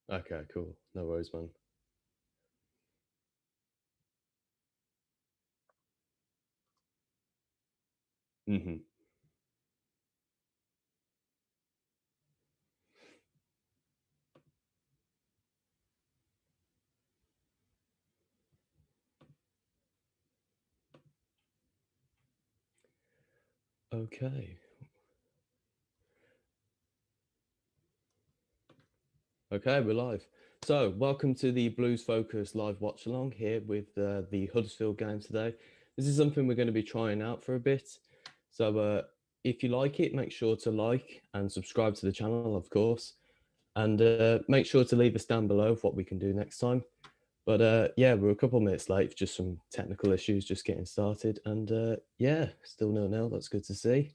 Okay, cool. No worries, man. Hmm. Okay. Okay, we're live. So, welcome to the Blues Focus live watch along here with the Huddersfield game today. This is something we're going to be trying out for a bit. So, if you like it, make sure to like and subscribe to the channel, of course, and make sure to leave us down below what we can do next time. But yeah, we're a couple minutes late for just some technical issues, just getting started, and yeah, still 0-0. That's good to see.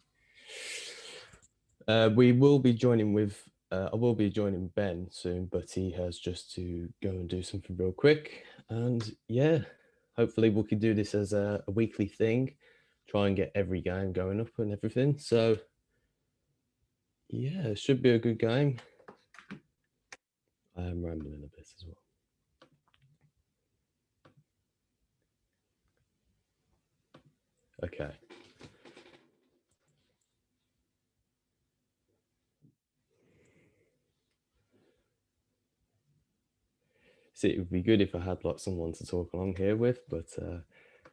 We will be joining with. I will be joining Ben soon, but he has just to go and do something real quick. And yeah, hopefully we can do this as a weekly thing. Try and get every game going up and everything. So yeah, it should be a good game. I am rambling a bit as well. Okay. See, it would be good if I had like someone to talk along here with, but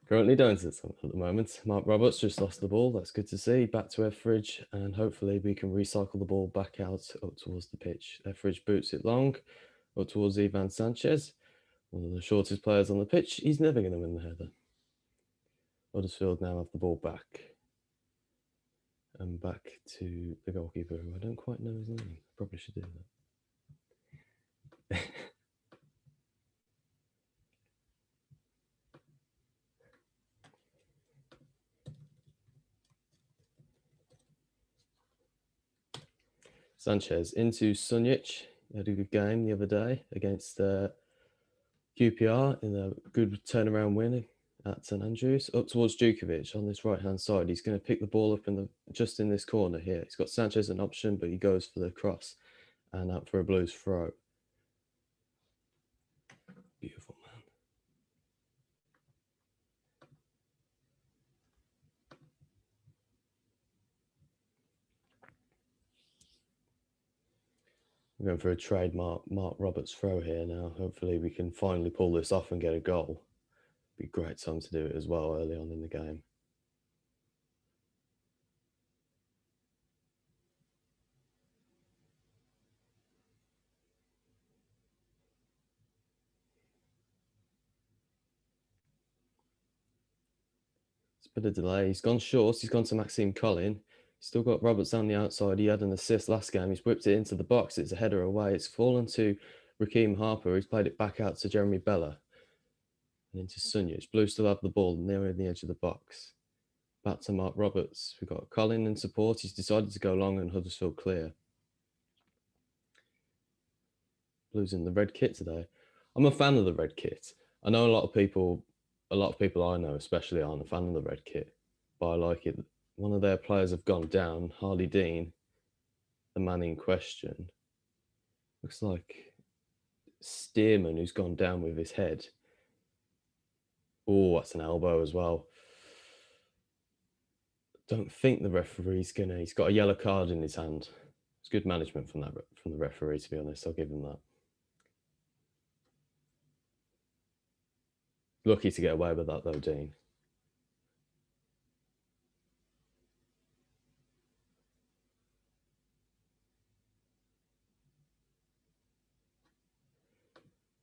currently don't at the moment. Mark Roberts just lost the ball. That's good to see. Back to Etheridge, and hopefully we can recycle the ball back out up towards the pitch. Etheridge boots it long up towards Ivan Sanchez, one of the shortest players on the pitch. He's never going to win the header. Huddersfield now have the ball back. And back to the goalkeeper, who I don't quite know his name. Probably should do that. Sanchez into Sunjic. He had a good game the other day against QPR in a good turnaround win at St Andrews. Up towards Djukovic on this right hand side. He's going to pick the ball up in the just in this corner here. He's got Sanchez an option, but he goes for the cross and out for a Blues throw. Beautiful, man. We're going for a trademark Mark Roberts throw here now. Hopefully we can finally pull this off and get a goal. Be a great time to do it as well early on in the game. It's a bit of delay. He's gone short. He's gone to Maxime Collin. He's still got Roberts down the outside. He had an assist last game. He's whipped it into the box. It's a header away. It's fallen to Raheem Harper. He's played it back out to Jeremy Bella and into Sunjic. Blues still have the ball near the edge of the box. Back to Mark Roberts. We've got Collin in support. He's decided to go long and Huddersfield clear. Blues in the red kit today. I'm a fan of the red kit. I know a lot of people I know especially aren't a fan of the red kit, but I like it. One of their players have gone down, Harley Dean, the man in question. Looks like Stearman, who's gone down with his head. Oh, that's an elbow as well. Don't think the referee's gonna. He's got a yellow card in his hand. It's good management from the referee, to be honest. I'll give him that. Lucky to get away with that though, Dean.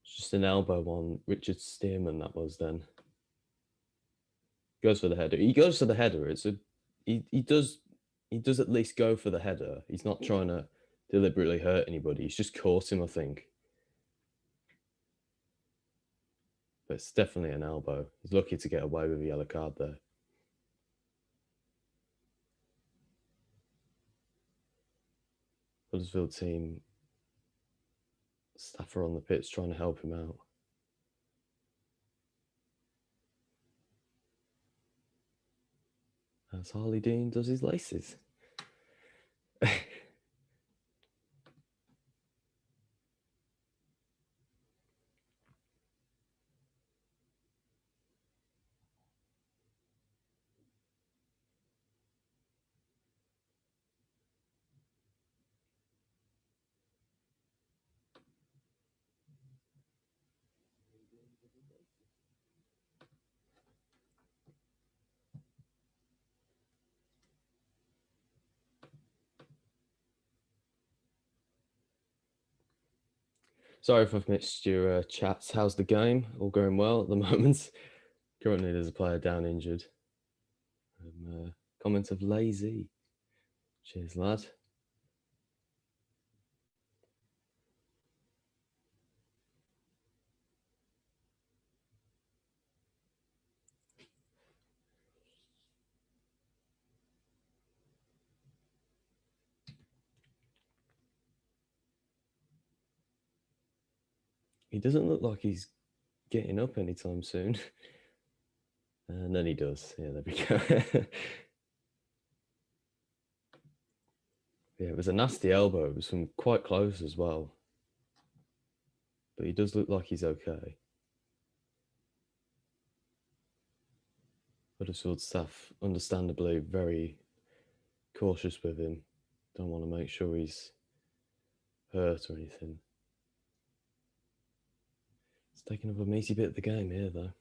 It's just an elbow on Richard Stearman. That was then. Goes for the header. He goes for the header. He does at least go for the header. He's not trying to deliberately hurt anybody. He's just caught him, I think. But it's definitely an elbow. He's lucky to get away with a yellow card there. Huddersfield team staff are on the pitch trying to help him out. As Harley Dean does his laces. Sorry if I've missed your chats. How's the game? All going well at the moment? Currently, there's a player down injured. Comment of lazy. Cheers, lad. He doesn't look like he's getting up anytime soon. And then he does. Yeah, there we go. Yeah, it was a nasty elbow. It was from quite close as well. But he does look like he's okay. Huddersfield staff, understandably, very cautious with him. Don't want to make sure he's hurt or anything. It's taking up a meaty bit of the game here, though.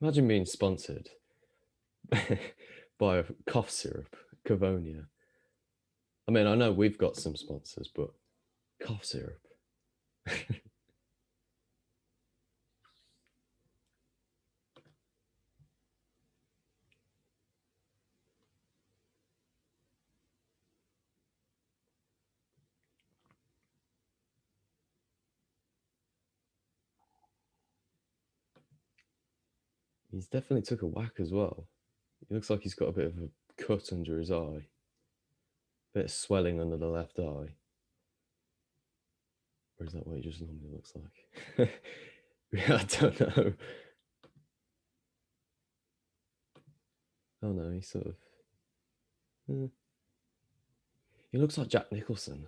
Imagine being sponsored by a cough syrup, Cavonia. I mean, I know we've got some sponsors, but cough syrup. He's definitely took a whack as well. He looks like he's got a bit of a cut under his eye, bit of swelling under the left eye. Or is that what it just normally looks like? I don't know. Oh no, he sort of. He looks like Jack Nicholson.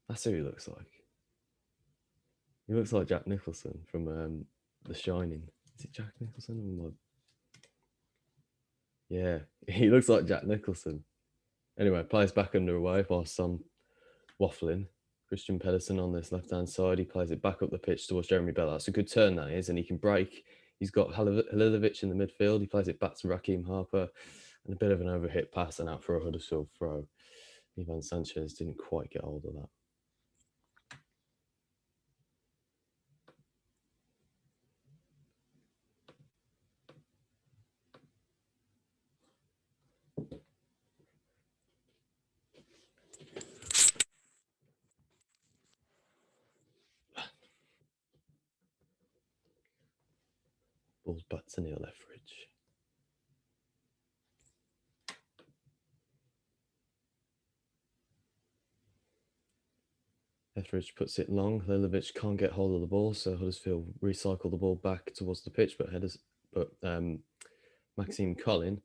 That's who he looks like. He looks like Jack Nicholson from The Shining. Is it Jack Nicholson? Yeah, he looks like Jack Nicholson. Anyway, plays back underway whilst I'm waffling. Christian Pedersen on this left-hand side. He plays it back up the pitch towards Jeremy Bell. That's a good turn, that is, and he can break. He's got Halilovic in the midfield. He plays it back to Raheem Harper, and a bit of an overhit pass and out for a Huddersfield throw. Ivan Sanchez didn't quite get hold of that. Ball's back to Neil Etheridge. Etheridge puts it long. Halilovic can't get hold of the ball, so Huddersfield recycle the ball back towards the pitch, but Maxime Collin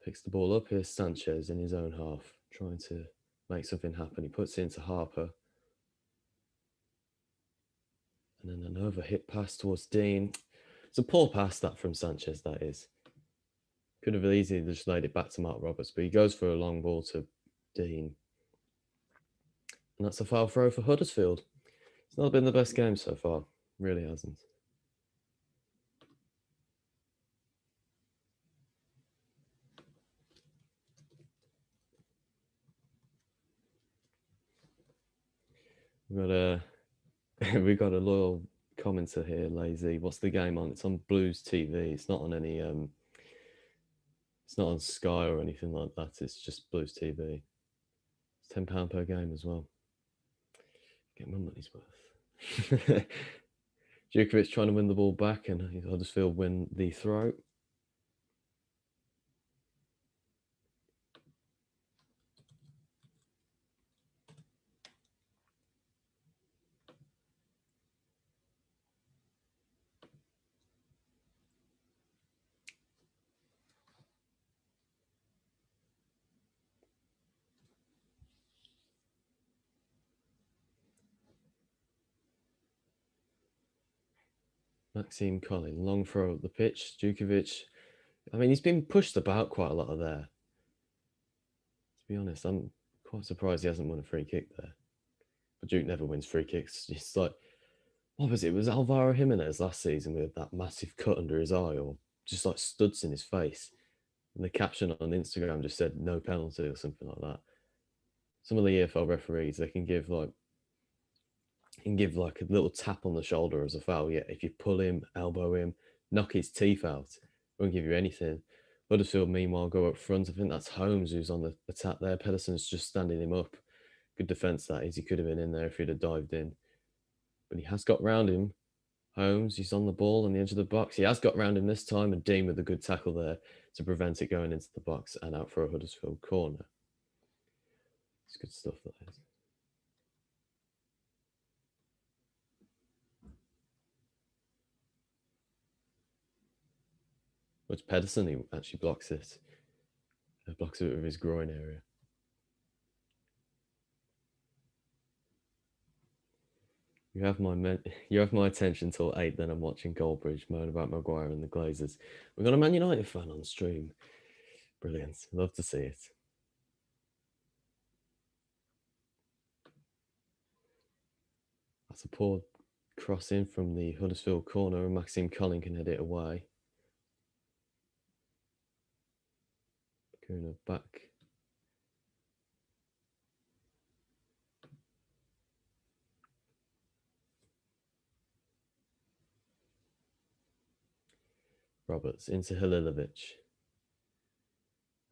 picks the ball up. Here's Sanchez in his own half, trying to make something happen. He puts it into Harper. And then an overhit pass towards Dean. It's a poor pass, that, from Sanchez, that is. Could have easily just laid it back to Mark Roberts, but he goes for a long ball to Dean. And that's a foul throw for Huddersfield. It's not been the best game so far. Really hasn't. We got a loyal commenter here, Lazy. What's the game on? It's on Blues TV. It's not on any it's not on Sky or anything like that. It's just Blues TV. It's £10 per game as well. Get my money's worth. Djukovic trying to win the ball back, and Huddersfield win the throw. Maxime Collin, long throw up the pitch. Djukovic, I mean, he's been pushed about quite a lot of there. be honest, I'm quite surprised he hasn't won a free kick there. But Duke never wins free kicks. It's like, what was it? It was Alvaro Jimenez last season with that massive cut under his eye, or just like studs in his face. And the caption on Instagram just said no penalty or something like that. Some of the EFL referees, they can give like a little tap on the shoulder as a foul. Yeah, if you pull him, elbow him, knock his teeth out, won't give you anything. Huddersfield, meanwhile, go up front. I think that's Holmes who's on the attack there. Pedersen's just standing him up. Good defence that is. He could have been in there if he'd have dived in. But he has got round him. Holmes, he's on the ball on the edge of the box. He has got round him this time, and Dean with a good tackle there to prevent it going into the box and out for a Huddersfield corner. It's good stuff, that is. It's Pedersen who actually blocks it. Blocks it with his groin area. You have my attention till 8. Then I'm watching Goldbridge moan about Maguire and the Glazers. We've got a Man United fan on stream. Brilliant. Love to see it. That's a poor cross in from the Huddersfield corner, and Maxime Collin can head it away. Kuna back. Roberts into Halilovic.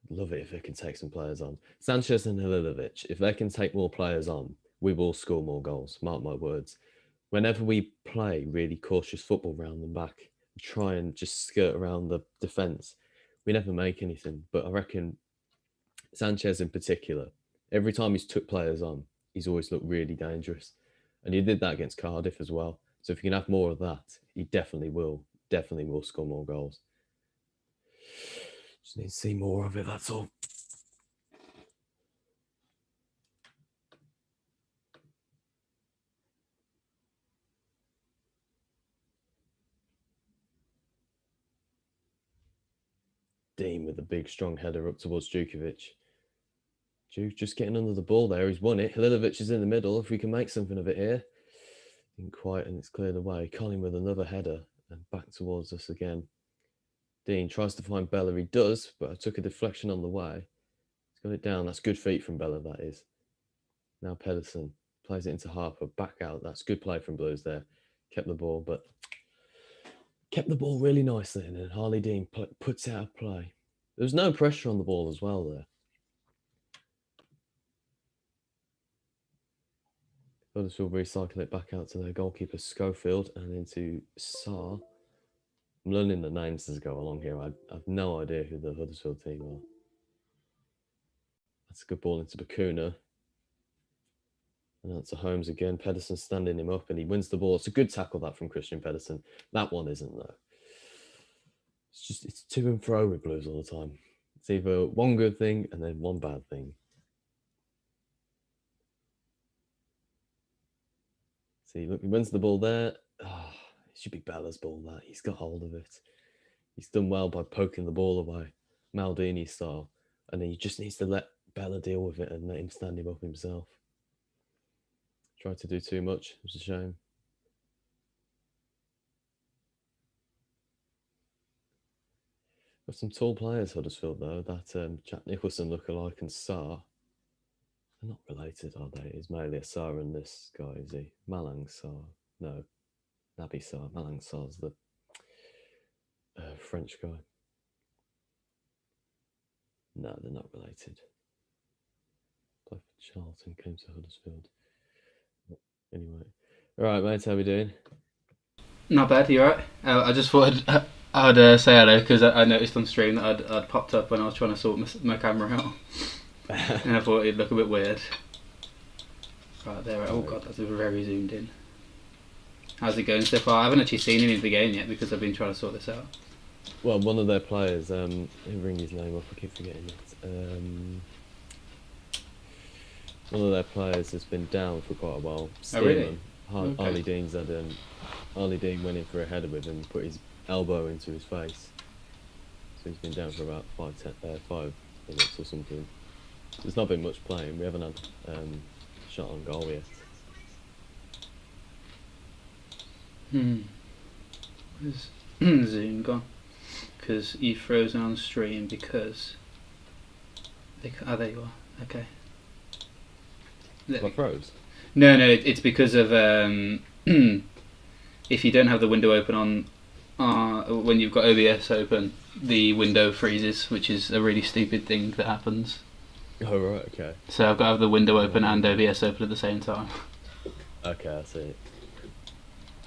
Love it if they can take some players on. Sanchez and Halilovic, if they can take more players on, we will score more goals. Mark my words. Whenever we play really cautious football round and back, try and just skirt around the defence, we never make anything. But I reckon Sanchez in particular, every time he's took players on, he's always looked really dangerous. And he did that against Cardiff as well. So if you can have more of that, he definitely will score more goals. Just need to see more of it, that's all. Dean with a big, strong header up towards Djukovic. Duke just getting under the ball there. He's won it. Halilovic is in the middle. If we can make something of it here. Didn't quite, and it's cleared away. Colin with another header and back towards us again. Dean tries to find Bella. He does, but I took a deflection on the way. He's got it down. That's good feet from Bella, that is. Now Pedersen plays it into Harper. Back out. That's good play from Blues there. Kept the ball, but kept the ball really nicely. And then Harley Dean puts it out of play. There was no pressure on the ball as well there. Huddersfield recycle it back out to their goalkeeper Schofield and into Sarr. I'm learning the names as I go along here. I have no idea who the Huddersfield team are. That's a good ball into Bakuna. And that's a Holmes again. Pedersen standing him up and he wins the ball. It's a good tackle that from Christian Pedersen. That one isn't though. It's to and fro with Blues all the time. It's either one good thing and then one bad thing. See, look, he wins the ball there. Oh, it should be Bella's ball, that. He's got hold of it. He's done well by poking the ball away, Maldini style. And then he just needs to let Bella deal with it and let him stand him up himself. Tried to do too much. It was a shame. Got some tall players, Huddersfield, though. That Jack Nicholson lookalike and Sarr. They're not related, are they? Is Malia Sarr and this guy, is he? Malang Sarr. No. Naby Sarr. Malang Sarr's the French guy. No, they're not related. Played for Charlton, came to Huddersfield. Anyway. Alright, mate, how we doing? Not bad, you alright? I just thought I'd say hello because I noticed on stream that I'd popped up when I was trying to sort my camera out. And I thought it'd look a bit weird. Right there, oh god, that's very zoomed in. How's it going so far? I haven't actually seen any of the game yet because I've been trying to sort this out. Well, one of their players, he'll bring his name up, I keep forgetting it. One of their players has been down for quite a while. Oh, really? Harley Dean's had Harley Dean went in for a header with him, put his elbow into his face. So he's been down for about 5 minutes or something. There's not been much playing. We haven't had shot on goal yet. Where's Zoom gone? Because you've frozen on stream because... there you are. Okay. What froze? No, it's because of if you don't have the window open on when you've got OBS open, the window freezes, which is a really stupid thing that happens. Oh right, okay. So I've got to have the window open and OBS open at the same time. Okay, I see.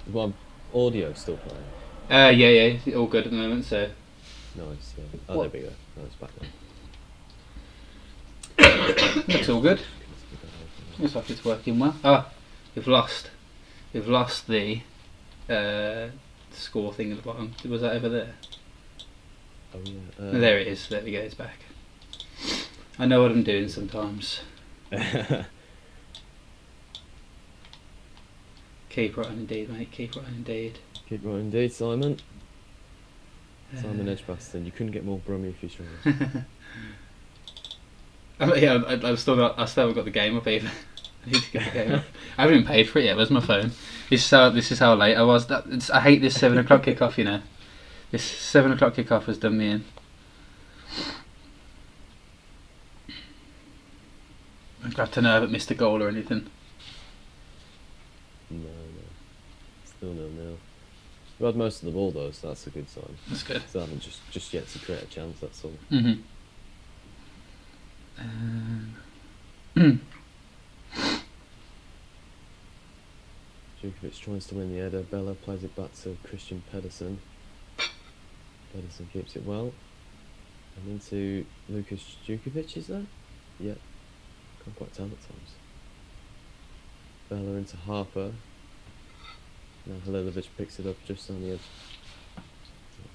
Well, audio still playing? Yeah, all good at the moment. So Nice. Yeah. Oh, there we go. Oh, it's back now. looks all good. Looks like it's working well. Ah, we've lost the score thing at the bottom. Was that over there? Oh yeah. No, there it is. There we go. It's back. I know what I'm doing sometimes. Keep right on indeed, mate. Keep right on indeed. Keep right indeed, Simon. Simon Edgbaston. You couldn't get more Brummy if you tried. Yeah, I still haven't got the game up either. I need to get the game up. I haven't even paid for it yet. Where's my phone? This is how late I was. I hate this 7 o'clock kickoff. You know, this 7 o'clock kickoff has done me in. I'm glad to know I haven't missed a goal or anything. No. Still 0-0. We had most of the ball though, so that's a good sign. That's good. So I haven't just yet to create a chance. That's all. Djukovic tries to win the header. Bella plays it back to Christian Pedersen. Pedersen keeps it well. And into Lucas Djukovic, is that? Yeah. Can't quite tell at times. Bella into Harper. Now Halilovic picks it up just on the edge.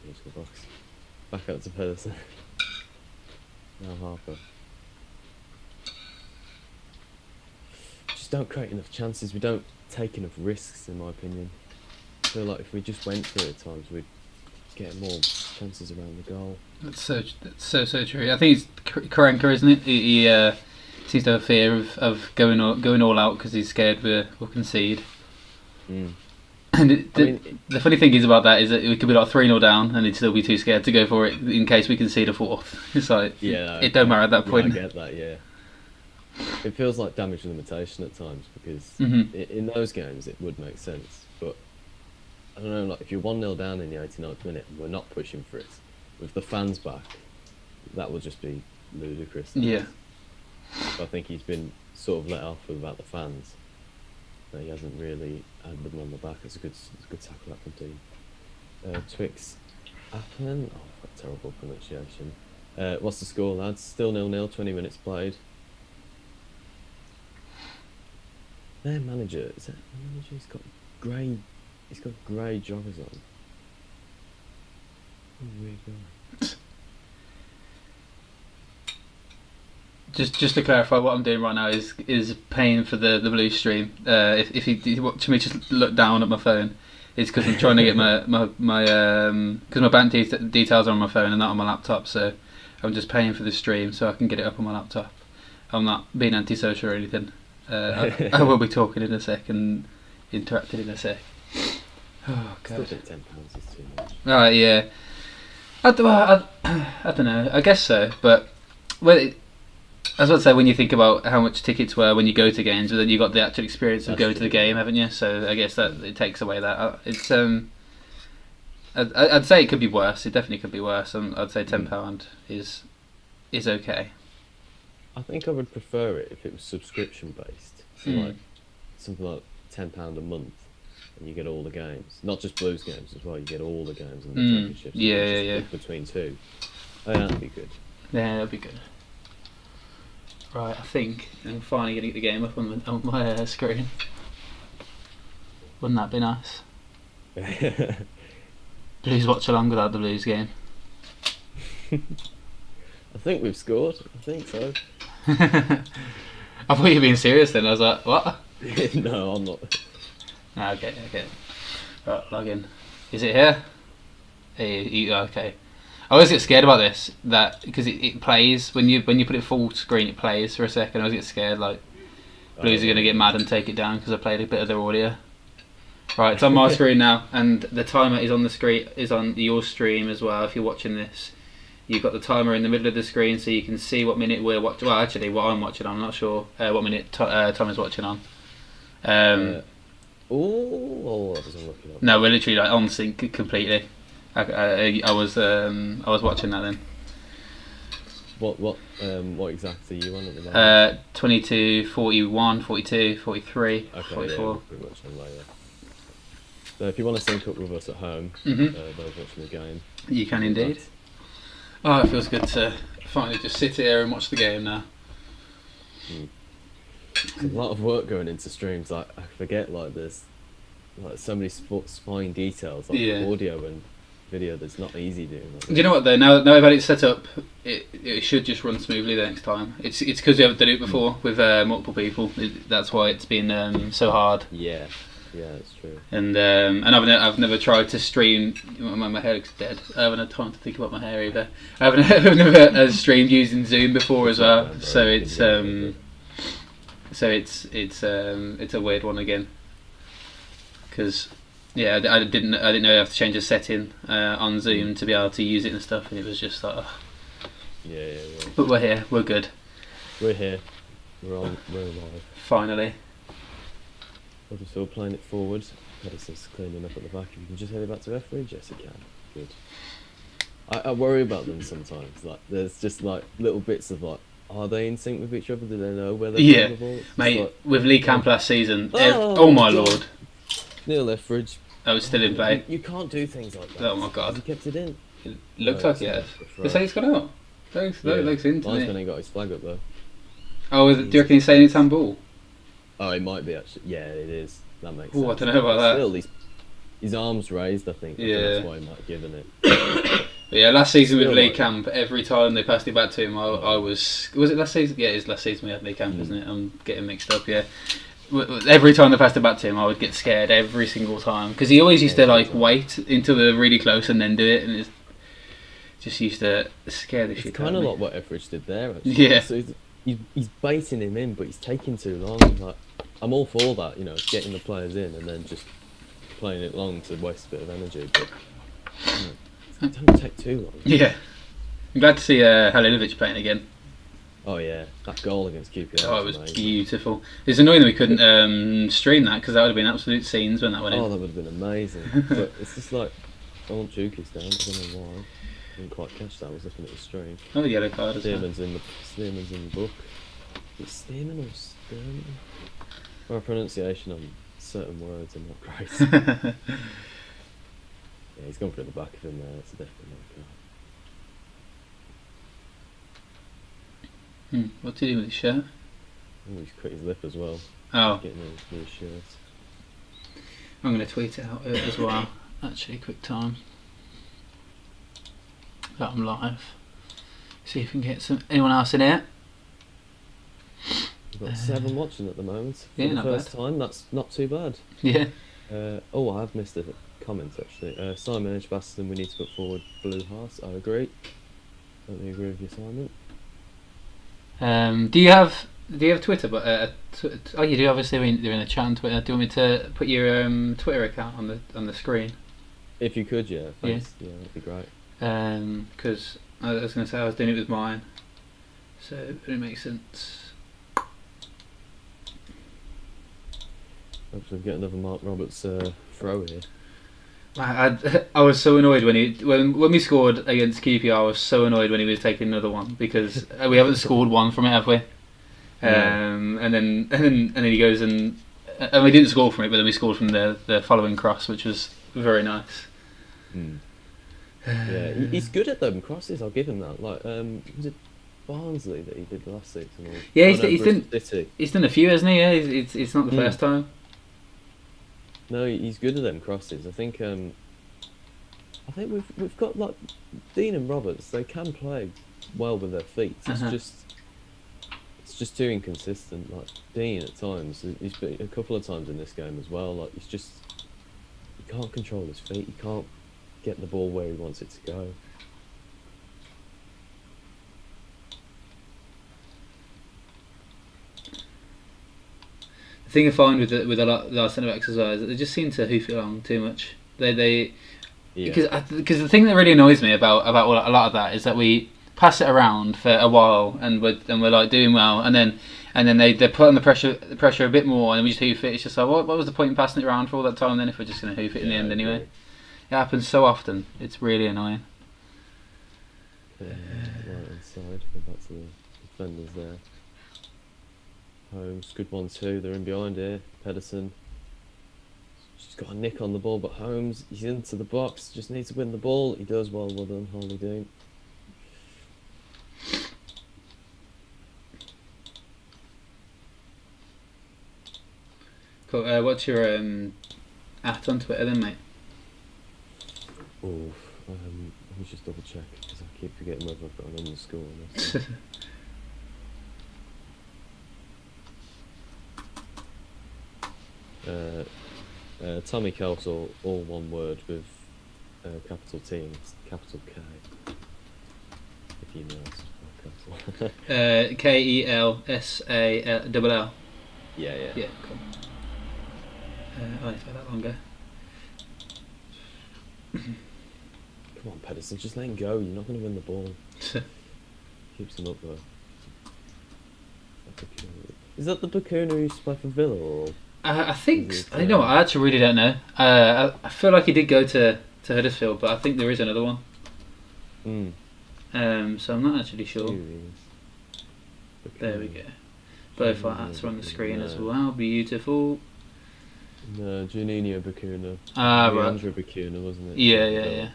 Into the box. Back out to Pedersen. Now Harper. Just don't create enough chances. We don't take enough risks, in my opinion. I feel like if we just went for it at times, we'd get more chances around the goal. That's so true. I think it's Karenka, isn't it? He seems to have a fear of going all out because he's scared we'll concede. And the funny thing is about that is that we could be like 3-0 down and he'd still be too scared to go for it in case we concede a fourth. It's like, it don't matter at that point. I get that, yeah. It feels like damage limitation at times because in those games it would make sense. But I don't know, like if you're 1-0 down in the 89th minute and we're not pushing for it, with the fans back, that would just be ludicrous. Yeah. So I think he's been sort of let off about the fans. He hasn't really had them on the back. It's a good tackle up from team. Twix Appen. Oh, I've got terrible pronunciation. What's the score, lads? Still 0-0. 20 minutes played. Their manager, is that the manager? He's got grey joggers on. What a weird guy. Just to clarify, what I'm doing right now is paying for the blue stream. If you watch me just look down at my phone, it's because I'm trying to get my because my bank details are on my phone and not on my laptop. So I'm just paying for the stream so I can get it up on my laptop. I'm not being antisocial or anything. I will be talking in a sec and interacting in a sec. Oh god. I still think £10 is too much. Alright, yeah. I don't know. I guess so, but I was about to say, when you think about how much tickets were when you go to games, but then you got the actual experience of going to the game, haven't you? So I guess that it takes away that. It's I'd say it could be worse. It definitely could be worse. I'd say £10 is okay. I think I would prefer it if it was subscription based, so like something like £10 a month, and you get all the games, not just Blues games as well. You get all the games in the championship. So yeah. Between two, that'd be good. Yeah, that'd be good. Right, I think I'm finally going to get the game up on my screen. Wouldn't that be nice? Please watch along without the Blues game. I think we've scored. I think so. I thought you were being serious then. I was like, what? No, I'm not. Okay. Right, log in. Is it here? Hey, okay. I always get scared about this, that because it plays when you put it full screen, it plays for a second. I always get scared like Blues are gonna get mad and take it down because I played a bit of their audio. Right, it's on my screen now, and the timer is on the screen, is on your stream as well. If you're watching this, you've got the timer in the middle of the screen, so you can see what minute we're watching. Well, actually, what I'm watching on. I'm not sure what minute Tom is watching on. I wasn't looking up. No, we're literally like on sync completely. I was watching that then. What exactly are you on at the moment? 22, 41, 42, 43, Okay, 44. yeah, we're pretty much on later. So if you want to sync up with us at home, Mhm. those watching the game, You can indeed. Oh, it feels good to finally just sit here and watch the game now. There's a lot of work going into streams. Like I forget, like there's like so many fine details, like Yeah. audio and video. That's not easy doing. Do you know what though? Now I've had it set up, it should just run smoothly the next time. It's because we haven't done it before with multiple people. That's why it's been so hard. Yeah, that's true. And I've never tried to stream. My hair looks dead. I haven't had time to think about my hair either. I've never streamed using Zoom before as well. So it's a weird one again. Because yeah, I didn't know you have to change a setting on Zoom to be able to use it and stuff, and it was just like, oh. Yeah. But we're here. We're good. We're here. We're alive. Finally. Huddersfield playing it forward. Huddersfield's cleaning up at the back. If you can just head it back to Etheridge, yes you can. Good. I worry about them sometimes. Like there's just like little bits of like, are they in sync with each other? Do they know where they're playing the ball? Mate, like, with Lee Camp last season, oh my God. lord. Neil Etheridge. I was still in play. You can't do things like that. Oh my God. He kept it in. It looks like it has. They say it's gone out. Looks in to Linesman me. ain't got his flag up though. Oh, do you reckon he's saying it's handball? Oh, it might be actually. Yeah, it is. That makes Oh, I sense. don't know about that. Still, his arms raised, I think. I think Yeah. that's why he might have given it. But yeah, last season with Still Lee like- Camp, every time they passed it back to him, I was it last season? Yeah, it is last season we had Lee Camp, isn't it? I'm getting mixed up, yeah. Every time they passed it back to him, I would get scared every single time because he always used to like wait until they're really close and then do it, and it just used to scare the It's shit out kind of of me. like what Etheridge did there, actually. Yeah. So he's baiting him in, but he's taking too long. Like, I'm all for that, getting the players in and then just playing it long to waste a bit of energy, but don't take too long. Yeah, I'm glad to see Halilovic playing again. Oh yeah, that goal against QPR. Oh, it was beautiful. It's annoying that we couldn't stream that because that would have been absolute scenes when that went in. Oh, that would have been amazing. But it's just like, I want Juki's down. I don't know why. I didn't quite catch that. I was looking at the stream. Oh, the yellow card as well. Stearman's in the book. Is it Stearman or Stearman? My pronunciation on certain words are not great. Yeah, he's gone through the back of him there. It's definitely not good. What's he doing with his shirt? Oh, he's cut his lip as well. Oh, Getting his new shirt. I'm going to tweet it out as well. Actually, quick time. That I'm live. See if we can get anyone else in here. We've got 7 watching at the moment. For yeah, the not first bad. time, that's not too bad. Yeah. I have missed a comment actually. Simon Edgbaston, we need to put forward Blue Hearts. I agree. Totally agree with you, Simon. Do you have Twitter? But oh, you do. Obviously, they're in the chat on Twitter. Do you want me to put your Twitter account on the screen? If you could, yeah. Thanks. Yeah, that'd be great. Because I was going to say I was doing it with mine, so it makes sense. Hopefully, we get another Mark Roberts throw here. I was so annoyed when we scored against QPR. I was so annoyed when he was taking another one because we haven't scored one from it, have we? And then he goes and we didn't score from it, but then we scored from the following cross, which was very nice. Yeah, he's good at them crosses. I'll give him that. Like, was it Barnsley that he did last season? Or, Yeah, he's done a few, hasn't he? Yeah, it's not the first time. No, he's good at them crosses. I think we've got like Dean and Roberts. They can play well with their feet. It's just too inconsistent. Like Dean at times, he's been a couple of times in this game as well. Like he can't control his feet. He can't get the ball where he wants it to go. The thing I find with a lot of our centre backs as well is that they just seem to hoof it along too much. They Yeah. because the thing that really annoys me about a lot of that is that we pass it around for a while and we're like doing well, and then they put on the pressure a bit more, and we just hoof it. It's just like what was the point in passing it around for all that time then if we're just going to hoof it in the end anyway? It happens so often. It's really annoying. Right hand side. Go back to the defenders there. Holmes, good one too. They're in behind here. Pedersen. She's got a nick on the ball, but Holmes, he's into the box. Just needs to win the ball. He does well. Well done, Harley Dean. Cool. What's your at on Twitter then, mate? Oh, let me just double check because I keep forgetting whether I've got an underscore on this. Tommy Kelso, all one word with capital T and capital K. If you know it's KELSALL. Yeah. Yeah, cool. I for that longer. Come on, Pedersen, just let him go. You're not going to win the ball. Keeps him up though. Is that the Bakuna who used to play for Villa? Or I think you know what, I actually really don't know. I feel like he did go to Huddersfield, but I think there is another one. So I'm not actually sure. There we go. Both our hats are on the screen as well. Beautiful. No, Juninho Bakuna. Right. Andrew Bakuna, wasn't it? Yeah.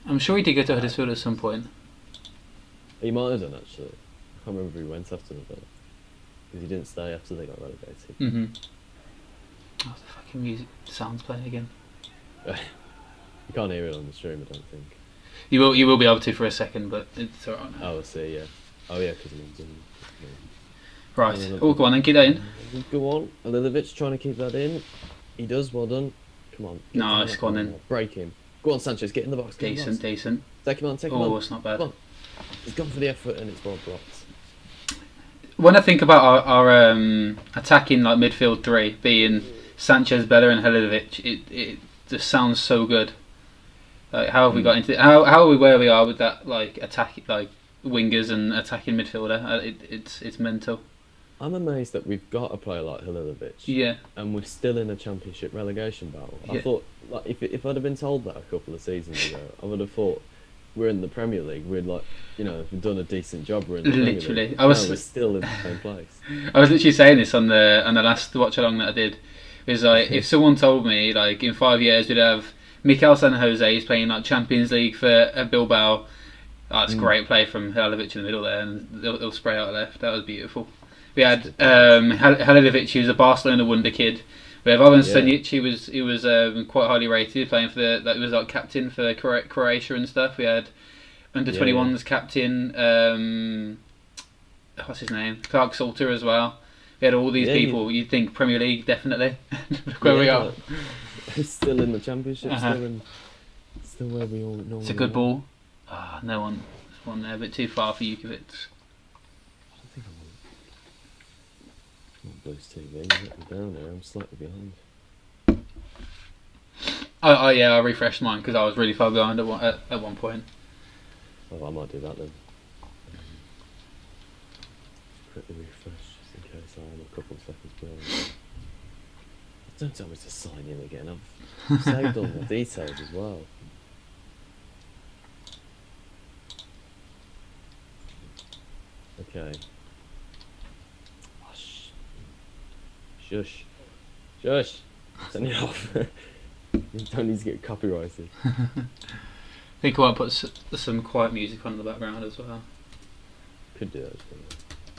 I'm sure he did go to Huddersfield at some point. He might have done actually. I can't remember if he went after the Villa. Because he didn't stay after they got relegated. Mm-hmm. Oh, the fucking music sounds playing again. You can't hear it on the stream, I don't think. You will be able to for a second, but it's alright now. Oh, I see, yeah. Oh, yeah, because I'm done. Right, go on then, keep that in. Go on, Alilovic trying to keep that in. He does, well done. Come on. Nice, go on then. Break him. Go on, Sanchez, get in the box. Decent. Take him on, take him on. Oh, it's not bad. Come on. He's gone for the effort and it's well blocked. When I think about our attacking like midfield three being Sanchez, Bella, and Halilovic, it just sounds so good. Like how have we got into how are we where we are with that like attack like wingers and attacking midfielder? It's mental. I'm amazed that we've got a player like Halilovic. Yeah. And we're still in a championship relegation battle. Yeah. I thought like if I'd have been told that a couple of seasons ago, I would have thought we're in the Premier League. We'd like, if we've done a decent job, we're in the Premier League. We're still in the same place. I was literally saying this on the last watch along that I did. It was like if someone told me like in 5 years we'd have Mikel San Jose is playing like Champions League for Bilbao. That's a great play from Halilovic in the middle there, and they'll spray out left. That was beautiful. We had Halilovic, who was a Barcelona wonder kid. We have Ivan Sunjic, he was quite highly rated, playing for he was like captain for Croatia and stuff. We had under 21s captain, what's his name, Clark Salter as well. We had all these people. You'd think Premier League definitely. Where we are. Still in the Championship, still where we all normally. It's a good ball. No one there, a bit too far for Jukovic. I think I'm on Blues TV. Let me down there. I'm slightly behind. Oh yeah, I refreshed mine because I was really far behind at one point. Oh, I might do that then. Quickly refresh just in case I am a couple of seconds behind. Don't tell me to sign in again. I've saved all my details as well. Okay. Shush. Turn it off. You don't need to get copyrighted. I think I might put some quiet music on in the background as well. Could do that.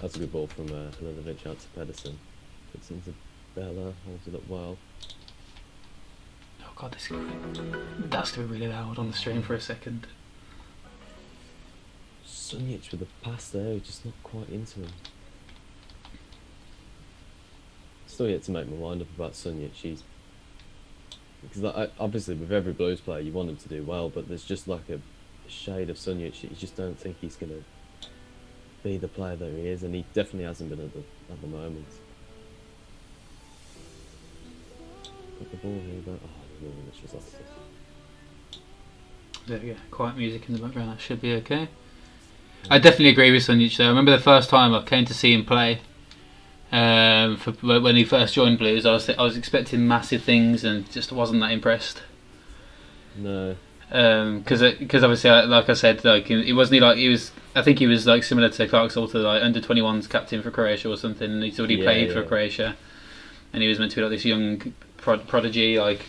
That's a good ball from Halilovic out to Pedersen. Puts into Bella, holds it up well. Oh god, that's going to be really loud on the stream for a second. Sunjic with the pass there, just not quite into him. Still yet to make my mind up about Sunjic. Because obviously with every Blues player you want him to do well, but there's just like a shade of Sunjic that you just don't think he's going to be the player that he is, and he definitely hasn't been at the moment. Got the ball here, but the it's just lost it. There we go. Quiet music in the background. That should be okay. I definitely agree with Sunjic though. I remember the first time I came to see him play. When he first joined Blues, I was expecting massive things and just wasn't that impressed. No. Because obviously, like I said, like he wasn't like he was. I think he was like similar to Clark Salter, like under 21s captain for Croatia or something. And he's already played for Croatia, and he was meant to be like this young prodigy, like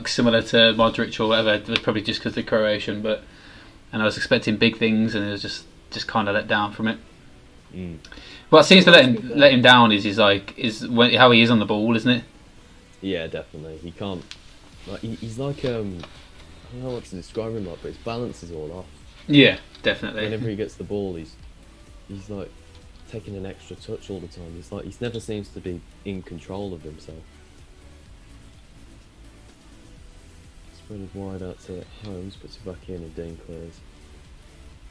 similar to Modric or whatever. It was probably just because they're Croatian, and I was expecting big things, and it was just kind of let down from it. Mm. What seems to let him down is how he is on the ball, isn't it? Yeah, definitely. He can't. Like he's like I don't know what to describe him like, but his balance is all off. Yeah, definitely. Whenever he gets the ball, he's like taking an extra touch all the time. He never seems to be in control of himself. Spread it wide out to Holmes, puts it back in, and Dean clears.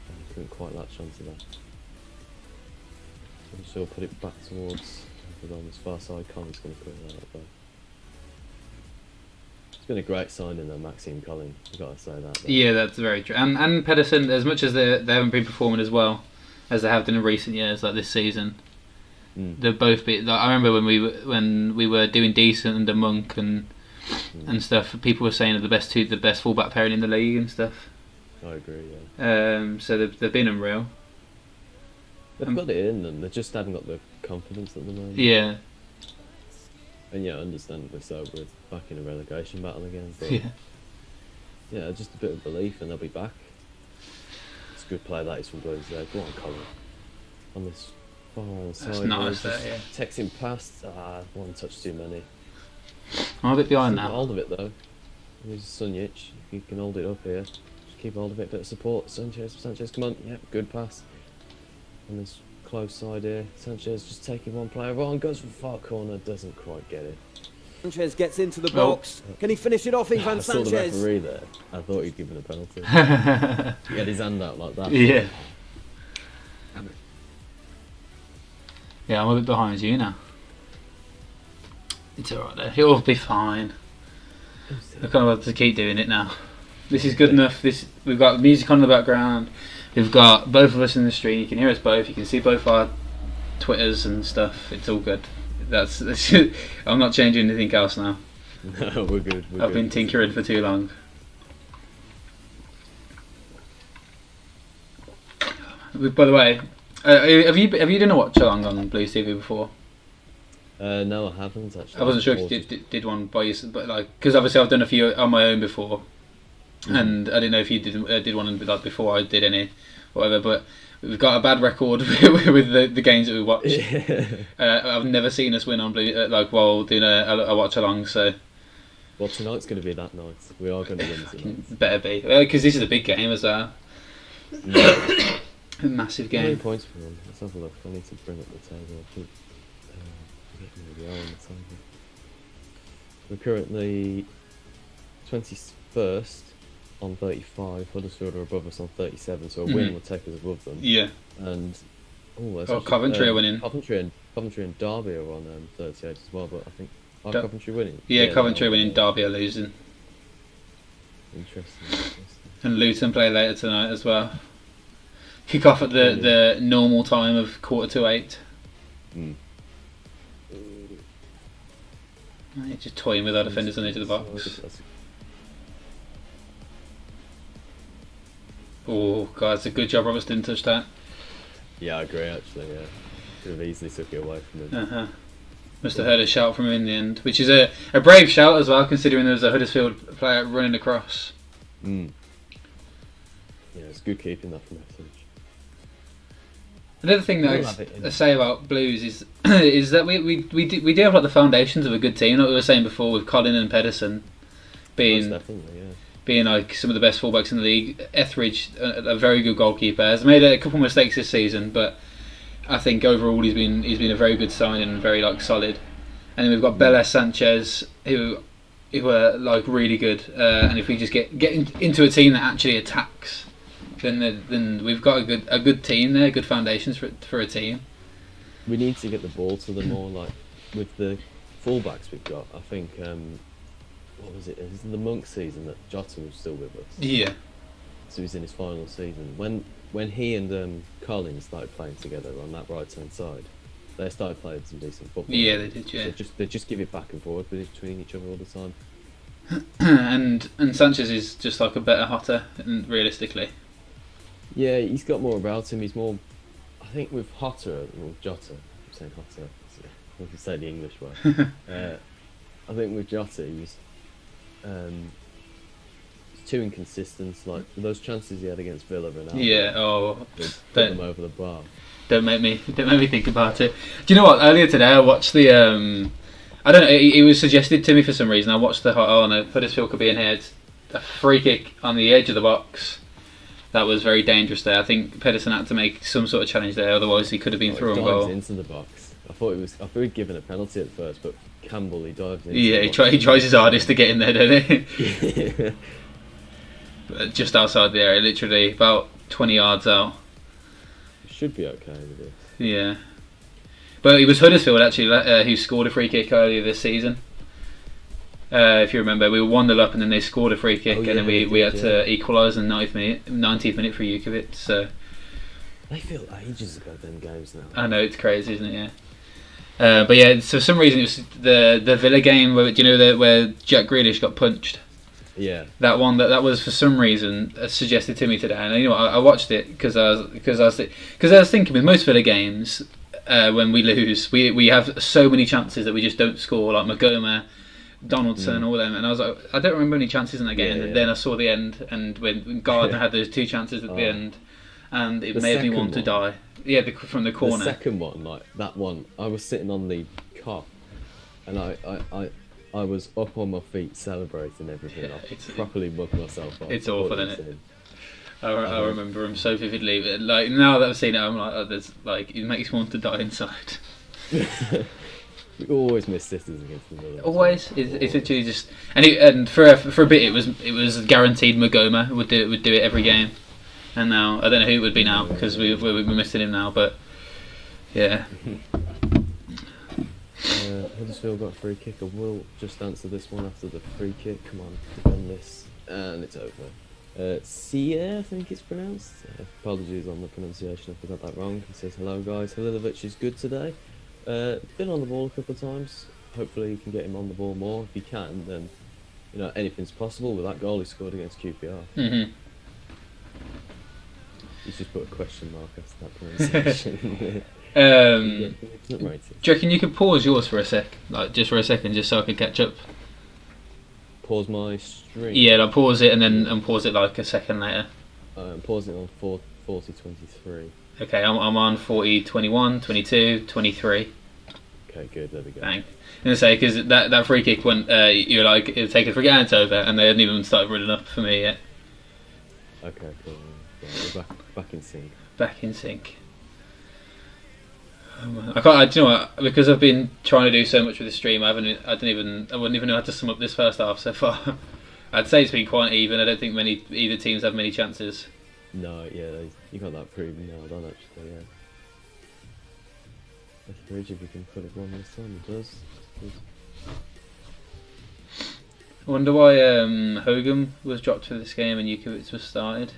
And he couldn't quite latch onto that. I'm sure put it back towards on this far side. Collins going to clear that up there. It's been a great signing though, Maxime Collin. You've got to say that. Though. Yeah, that's very true. And Pedersen, as much as they haven't been performing as well as they have done in recent years, like this season, they've both been. Like, I remember when we were doing decent under Monk and stuff. People were saying they're the best fullback pairing in the league and stuff. I agree. Yeah. So they've been unreal. They've got it in them. They just haven't got the confidence at the moment. Yeah. And yeah, understandably so. We're back in a relegation battle again. But yeah, just a bit of belief, and they'll be back. It's a good play that is from Blues there. Go on, Colin. On this far on the side. That's nice there, yeah. Texting past. One touch too many. I'm a bit behind now. Keep hold of it though. There's Sunjic. If you can hold it up here, just keep hold of it. Bit of support. Sanchez, come on. Yep, good pass. On this close side here, Sanchez just taking one player on, goes for far corner, doesn't quite get it. Sanchez gets into the box. Can he finish it off, Ivan Sanchez? I saw the referee there. I thought he'd given a penalty. He had his hand out like that. Yeah. Yeah, I'm a bit behind you now. It's alright there. It'll be fine. I kind of have to keep doing it now. This is good enough. We've got music on in the background. We've got both of us in the stream. You can hear us both. You can see both our Twitters and stuff. It's all good. That's I'm not changing anything else now. No, we're good. I've been tinkering for too long. By the way, have you done a watch along on Blues TV before? No, I haven't actually. I wasn't sure if you did one by yourself, but because obviously I've done a few on my own before. And I didn't know if you did one before I did any, whatever. But we've got a bad record with the games that we watch. I've never seen us win on Blue while doing a watch along. So, well, tonight's going to be that night. We are going to win tonight. Better be, because this is a big game as well. A massive game. How many points for them? Let's have a look. I need to bring up the table. I think we are on the table. We're currently 21st. On 35, Huddersfield are above us on 37, so a win will take us above them. Yeah. And Coventry are winning. Coventry and Derby are on 38 as well, but I think Coventry winning. Yeah, Coventry winning. Derby are losing. Interesting. And Luton play later tonight as well. Kick off at the normal time of 7:45. Just toying with our defenders on the edge of the box. Oh God, it's a good job Roberts didn't touch that. Yeah, I agree actually, yeah. Could have easily took it away from him. Must have heard a shout from him in the end, which is a brave shout as well, considering there was a Huddersfield player running across. Yeah, it's good keeping that from Ipswich. Another thing that I say about Blues is is that we do have like the foundations of a good team, like we were saying before, with Colin and Pedersen being like some of the best fullbacks in the league. Etheridge, a very good goalkeeper, has made a couple of mistakes this season, but I think overall he's been a very good signing and very solid. And then we've got Bella Sanchez, who are like really good. And if we just get into a team that actually attacks, then we've got a good team there, good foundations for a team. We need to get the ball to them more, like with the fullbacks we've got. I think what was it? It was the Monk season that Jota was still with us. Yeah. So he's in his final season. When he and Collins started playing together on that right hand side, they started playing some decent football. Yeah, they did. Yeah. So they just give it back and forward between each other all the time. and Sanchez is just like a better hotter, realistically. Yeah, he's got more about him. He's more, I think, with Hotter or Jota. I'm saying Hotter. I can say the English word. I think with Jota, he's too inconsistent. Like those chances he had against Villa, Ronaldo. Yeah. Oh, put them over the bar. Don't make me think about it. Do you know what? Earlier today, I watched the. I don't know. It was suggested to me for some reason. I watched the. Oh no, Huddersfield could be in here. It's a free kick on the edge of the box. That was very dangerous there. I think Pedersen had to make some sort of challenge there, otherwise he could have been through on goal. Into the box. I thought he'd given a penalty at first, but Campbell he dives in. Yeah, he tries his hardest to get in there, doesn't he? But just outside the area, literally about 20 yards out. Should be okay with this. Yeah, but it was Huddersfield actually who scored a free kick earlier this season. If you remember, we were 1-0 up and then they scored a free kick, and then we had to equalise in the 90th minute for Jukovic. So they feel ages ago them games now. I know, it's crazy, isn't it? Yeah. But yeah, so for some reason it was the Villa game where, do you know where Jack Grealish got punched. Yeah. That one that was for some reason suggested to me today, and you know I watched it because I was thinking with most Villa games when we lose we have so many chances that we just don't score, like Magoma, Donaldson, all them, and I was like, I don't remember any chances in that game. And then I saw the end, and when Gardner had those 2 chances at the end, and it made me want to die. Yeah, from the corner. The second one, like that one, I was sitting on the cot, and I was up on my feet celebrating everything. I properly mugged myself off. It's awful, isn't it? I remember him so vividly. But like now that I've seen it, I'm like, it makes me want to die inside. We always miss sisters against the Millwall. Always. It's literally just and for a bit it was guaranteed Magoma would do it every game, and now I don't know who it would be now because we're missing him now. But yeah. Huddersfield got a free kick. I will just answer this one after the free kick. Come on, defend this, and it's over. Sia, I think it's pronounced. Apologies on the pronunciation if I got that wrong. He says, hello guys, Halilovic is good today. Been on the ball a couple of times. Hopefully you can get him on the ball more. If you can, then anything's possible. With that goal he scored against QPR. Mm-hmm. He's just put a question mark after that pronunciation. Do you reckon you could pause yours for a sec, like just for a second, just so I could catch up? Pause my stream. Yeah, like pause it and then pause it like a second later. I'm pausing on 40:23. Okay, I'm on 40, 21, 22, 23. Okay, good. There we go. Bang. And I say because that free kick went, you were like it would take a free kick and it's over, and they hadn't even started running up for me yet. Okay, cool. Right, we're back in sync. Back in sync. I can't. Do you know what? Because I've been trying to do so much with the stream, I wouldn't even know how to sum up this first half so far. I'd say it's been quite even. I don't think either teams have many chances. No, yeah, you got that proven now, don't actually, yeah. Etheridge, if you can put it one this time, it does. I wonder why Hogan was dropped for this game and Jukovic was started.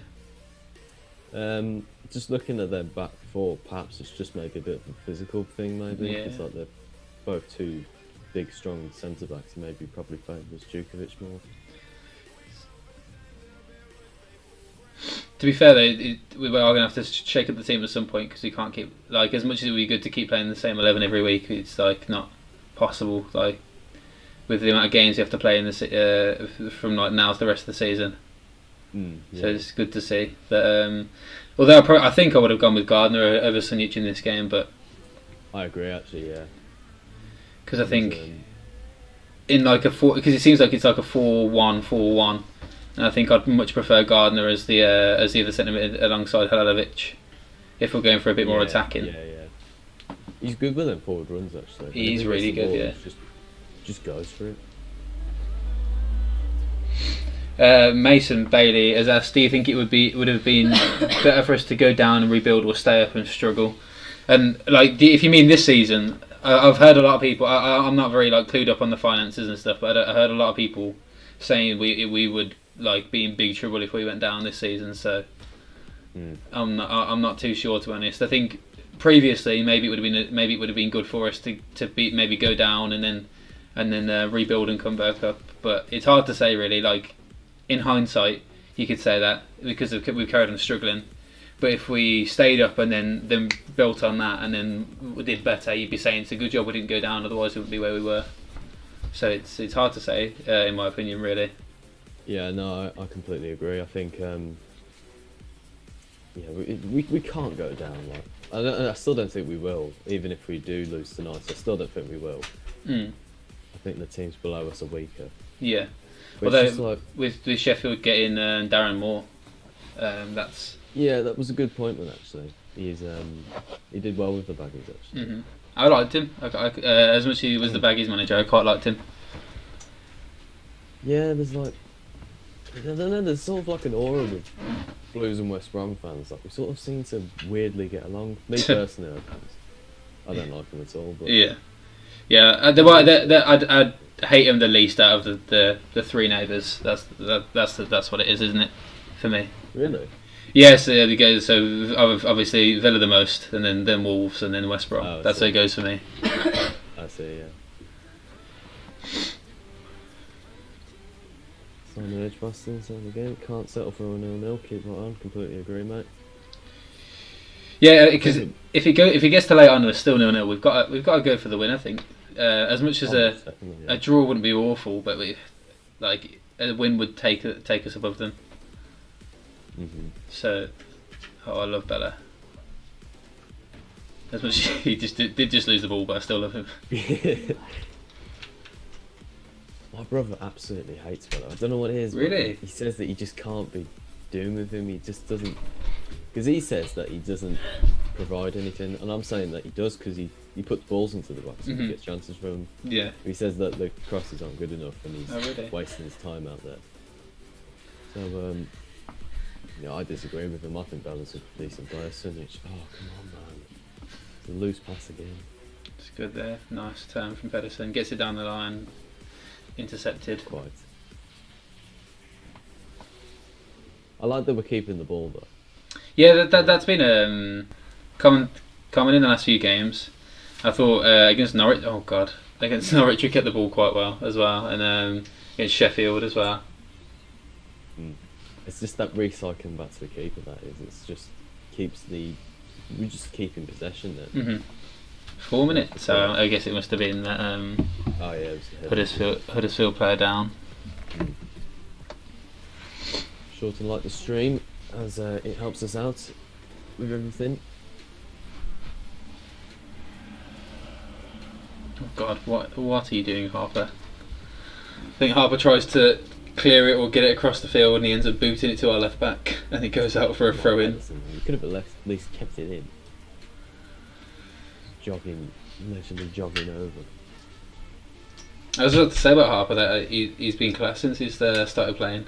Just looking at their back four, perhaps it's just maybe a bit of a physical thing, maybe. Yeah. It's like they're both two big, strong centre backs, and maybe probably favours Jukovic more. To be fair though, we are going to have to shake up the team at some point because we can't keep, like, as much as it would be good to keep playing the same 11 every week, it's like not possible, like with the amount of games you have to play in from like now to the rest of the season. Yeah. So it's good to see. But although I think I would have gone with Gardner over Sunic in this game, but I agree actually, yeah. Because I think in like because it seems like it's like a 4-1-4-1. And I think I'd much prefer Gardner as the other centre mid alongside Halilovic if we're going for a bit more attacking. Yeah. He's good with them forward runs actually. He's really good, yeah. Just goes for it. Mason Bailey has asked, do you think it would have been better for us to go down and rebuild or stay up and struggle? And like, if you mean this season, I've heard a lot of people. I'm not very like clued up on the finances and stuff, but I heard a lot of people saying we would like be in big trouble if we went down this season. So I'm not too sure, to be honest. I think previously maybe it would have been good for us to maybe go down and then rebuild and come back up. But it's hard to say really. Like in hindsight, you could say that because we've carried on struggling. But if we stayed up and then built on that and then we did better, you'd be saying it's a good job we didn't go down. Otherwise, we wouldn't be where we were. So it's hard to say, in my opinion, really. Yeah, no, I completely agree. I think, we can't go down. Like, I still don't think we will. Even if we do lose tonight, I still don't think we will. I think the teams below us are weaker. Yeah. But although with Sheffield getting Darren Moore, that's. Yeah, that was a good point, actually. He did well with the Baggies, actually. Mm-hmm. I liked him. As much as he was the Baggies manager, I quite liked him. Yeah, there's like, I don't know, there's sort of like an aura with Blues and West Brom fans. Like, we sort of seem to weirdly get along. Me personally, I don't like them at all. But yeah. I'd hate him the least out of the three neighbours. That's what it is, isn't it? For me. Really? Yes, yeah, it goes. So obviously Villa the most, and then Wolves, and then West Brom. Oh, that's how it goes for me. I see. Yeah. Simon Edgbaston's on the game. Can't settle for a 0-0. Keep right on. Completely agree, mate. Yeah, because if he gets to late on and it's still 0-0, we've got to go for the win. I think. As much as a draw wouldn't be awful, but a win would take us above them. Mm-hmm. So, I love Bella. As much as he did just lose the ball, but I still love him. My brother absolutely hates Bella. I don't know what it is. Really? He says that you just can't be doing with him. He just doesn't. Because he says that he doesn't provide anything, and I'm saying that he does because he puts balls into the box and he gets chances from him. Yeah. He says that the crosses aren't good enough and he's really? wasting his time out there. So, I disagree with him. I think Bella's a decent player. Sunic, come on, man. It's a loose pass again. It's good there. Nice turn from Pedersen. Gets it down the line. Intercepted. Quite. I like that we're keeping the ball though. Yeah, that's been common in the last few games. I thought against Norwich. Oh God, against Norwich we kept the ball quite well as well, and against Sheffield as well. It's just that recycling back to the keeper. That is, it's just we just keep in possession then. Mm-hmm. 4 minutes. So I guess it must have been that it was Huddersfield player down. Shorten like the stream as it helps us out with everything. Oh God, what are you doing, Harper? I think Harper tries to clear it or get it across the field and he ends up booting it to our left back and it goes out for a throw in. You could have at least kept it in. Leisurely jogging over. I was about to say about Harper that he's been class since he's started playing.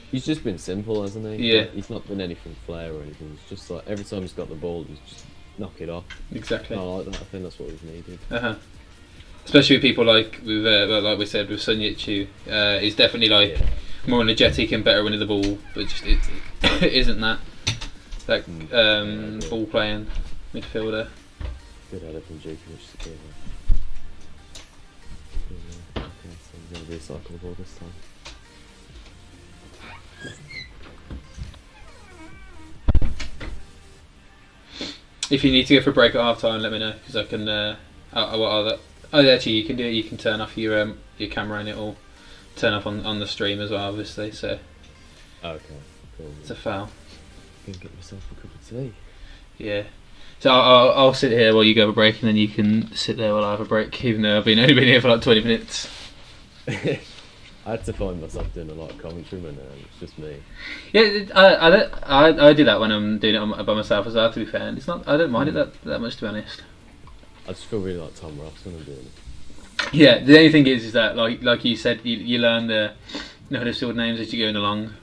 He's just been simple, hasn't he? Yeah. Like, he's not been anything flair or anything. It's just like every time he's got the ball, he's just knock it off. Exactly. I like that. I think that's what we've needed. Especially with people like like we said with Sunic, who is definitely more energetic and better winning the ball, but just it isn't that ball playing midfielder. Good header from Duke, which is good. Okay, so I'm going to recycle the ball this time. If you need to go for a break at half time, let me know because I can. Actually, you can do it. You can turn off your camera and it will turn off on the stream as well, obviously. So. Okay, cool. It's a foul. I'm going to get myself a cup of tea. Yeah. So I'll sit here while you go have a break, and then you can sit there while I have a break. Even though I've only been here for like 20 minutes. I had to find myself doing a lot of commentary when it's just me. Yeah, I do that when I'm doing it by myself as well. To be fair, and it's not. I don't mind it that much, to be honest. I just feel really like Tom Ross when I'm doing it. Yeah, the only thing is that like you said, you learn the Huddersfield names as you're going along.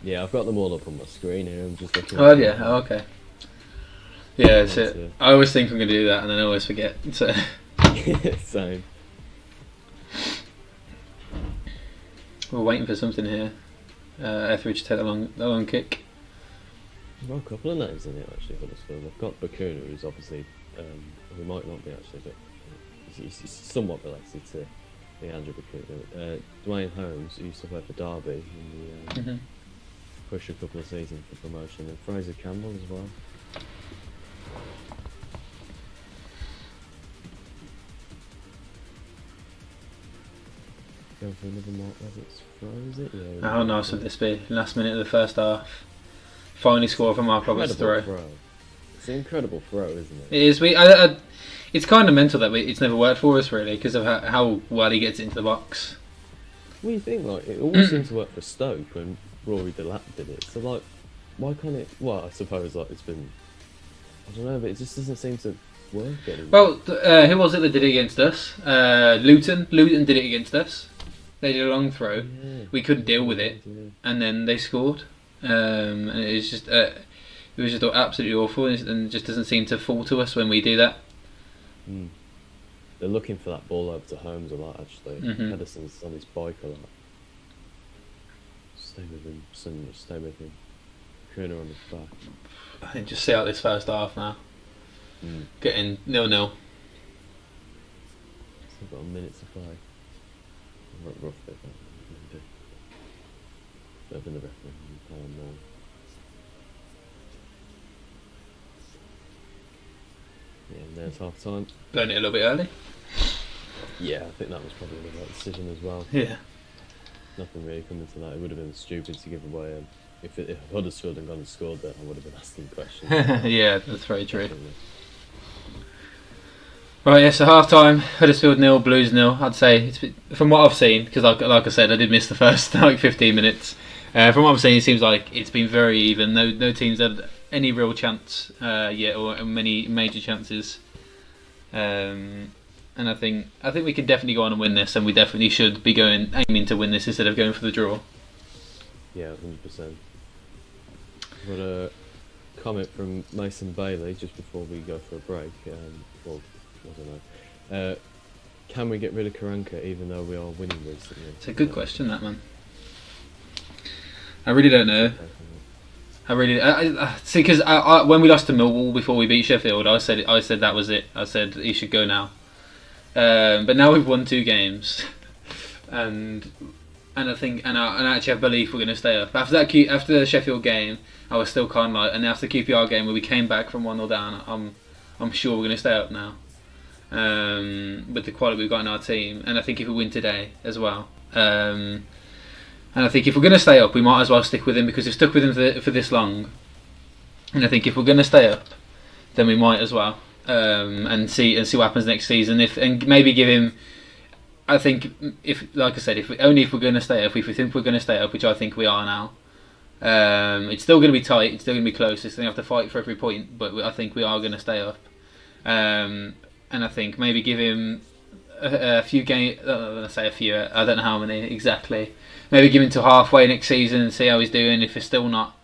Yeah, I've got them all up on my screen here. I'm just looking. Oh yeah, okay. Yeah, that's it. I always think I'm going to do that, and then I always forget. So. Same. We're waiting for something here. Etheridge to take the long kick. There's got a couple of names in it actually, Huddersfield. I've got Bakuna, who's obviously, who might not be actually, but he's somewhat related to the Andrew Bakuna. Dwayne Holmes, who used to play for Derby in the push a couple of seasons for promotion, and Fraser Campbell as well. Go for another Mark Roberts throw, is it? Yeah, How nice would this be? Last minute of the first half. Finally score from Mark Roberts' throw. It's an incredible throw, isn't it? It is. It's kind of mental that it's never worked for us really because of how well he gets into the box. What do you think? Like, it always seemed to work for Stoke when Rory Delap did it. So, like, why can't it? Well, I suppose like it's been. I don't know, but it just doesn't seem to work anymore. Well, who was it that did it against us? Luton. Luton did it against us. They did a long throw. Yeah. We couldn't deal with it, and then they scored. And it was just absolutely awful, and just doesn't seem to fall to us when we do that. They're looking for that ball over to Holmes a lot, actually. Edison's on his bike a lot. Stay with him, son. Stay with him. Kuna on his back. I think just see out this first half now. Getting 0-0. Still got a minute to play. Rough bit, maybe. Better than the referee. More. Yeah, and there's half time. Blown it a little bit early. Yeah, I think that was probably the right decision as well. Yeah. Nothing really coming to that. It would have been stupid to give away. If Huddersfield had gone and scored that, I would have been asking questions. Yeah, that's very true. Right, yeah, so half time, Huddersfield 0, Blues 0. I'd say, from what I've seen, because like I said, I did miss the first 15 minutes. From what I've seen, it seems like it's been very even. No teams had any real chance yet, or many major chances. And I think we can definitely go on and win this, and we definitely should be aiming to win this instead of going for the draw. Yeah, 100%. Got a comment from Mason Bailey just before we go for a break. Well, I don't know. Can we get rid of Karanka even though we are winning recently? It's a good question, that, man. I really don't know. I see, because when we lost to Millwall before we beat Sheffield, I said that was it. I said he should go now. But now we've won 2 games, and I think and I actually have belief we're going to stay up. After the Sheffield game, I was still kind of like, and after the QPR game where we came back from 1-0 down, I'm sure we're going to stay up now. With the quality we've got in our team, and I think if we win today as well. And I think if we're going to stay up, we might as well stick with him because we've stuck with him for this long. And I think if we're going to stay up, then we might as well, and see what happens next season. And maybe give him. I think like I said, if we're going to stay up, if we think we're going to stay up, which I think we are now, it's still going to be tight. It's still going to be close. It's going to have to fight for every point, but I think we are going to stay up. And I think maybe give him a few games. I'm going to say a few. I don't know how many exactly. Maybe give him till halfway next season and see how he's doing. If we're still not,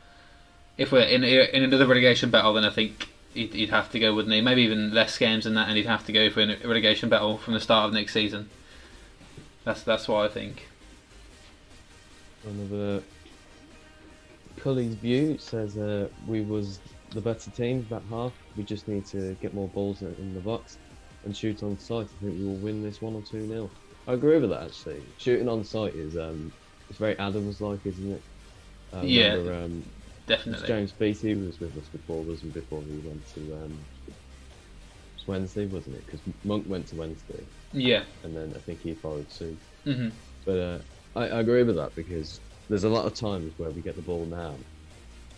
if we're in another relegation battle, then I think he'd have to go, wouldn't he? Maybe even less games than that, and he'd have to go for a relegation battle from the start of next season. That's what I think. Another Cully's view says we was the better team that half. We just need to get more balls in the box and shoot on sight. I think we will win this 1 or 2-0. I agree with that actually. Shooting on sight is it's very Adams-like, isn't it? Yeah, remember, definitely. James Beattie was with us before, wasn't before he went to it was Wednesday, wasn't it? Because Monk went to Wednesday. Yeah. And then I think he followed suit. Mm-hmm. But I agree with that because there's a lot of times where we get the ball now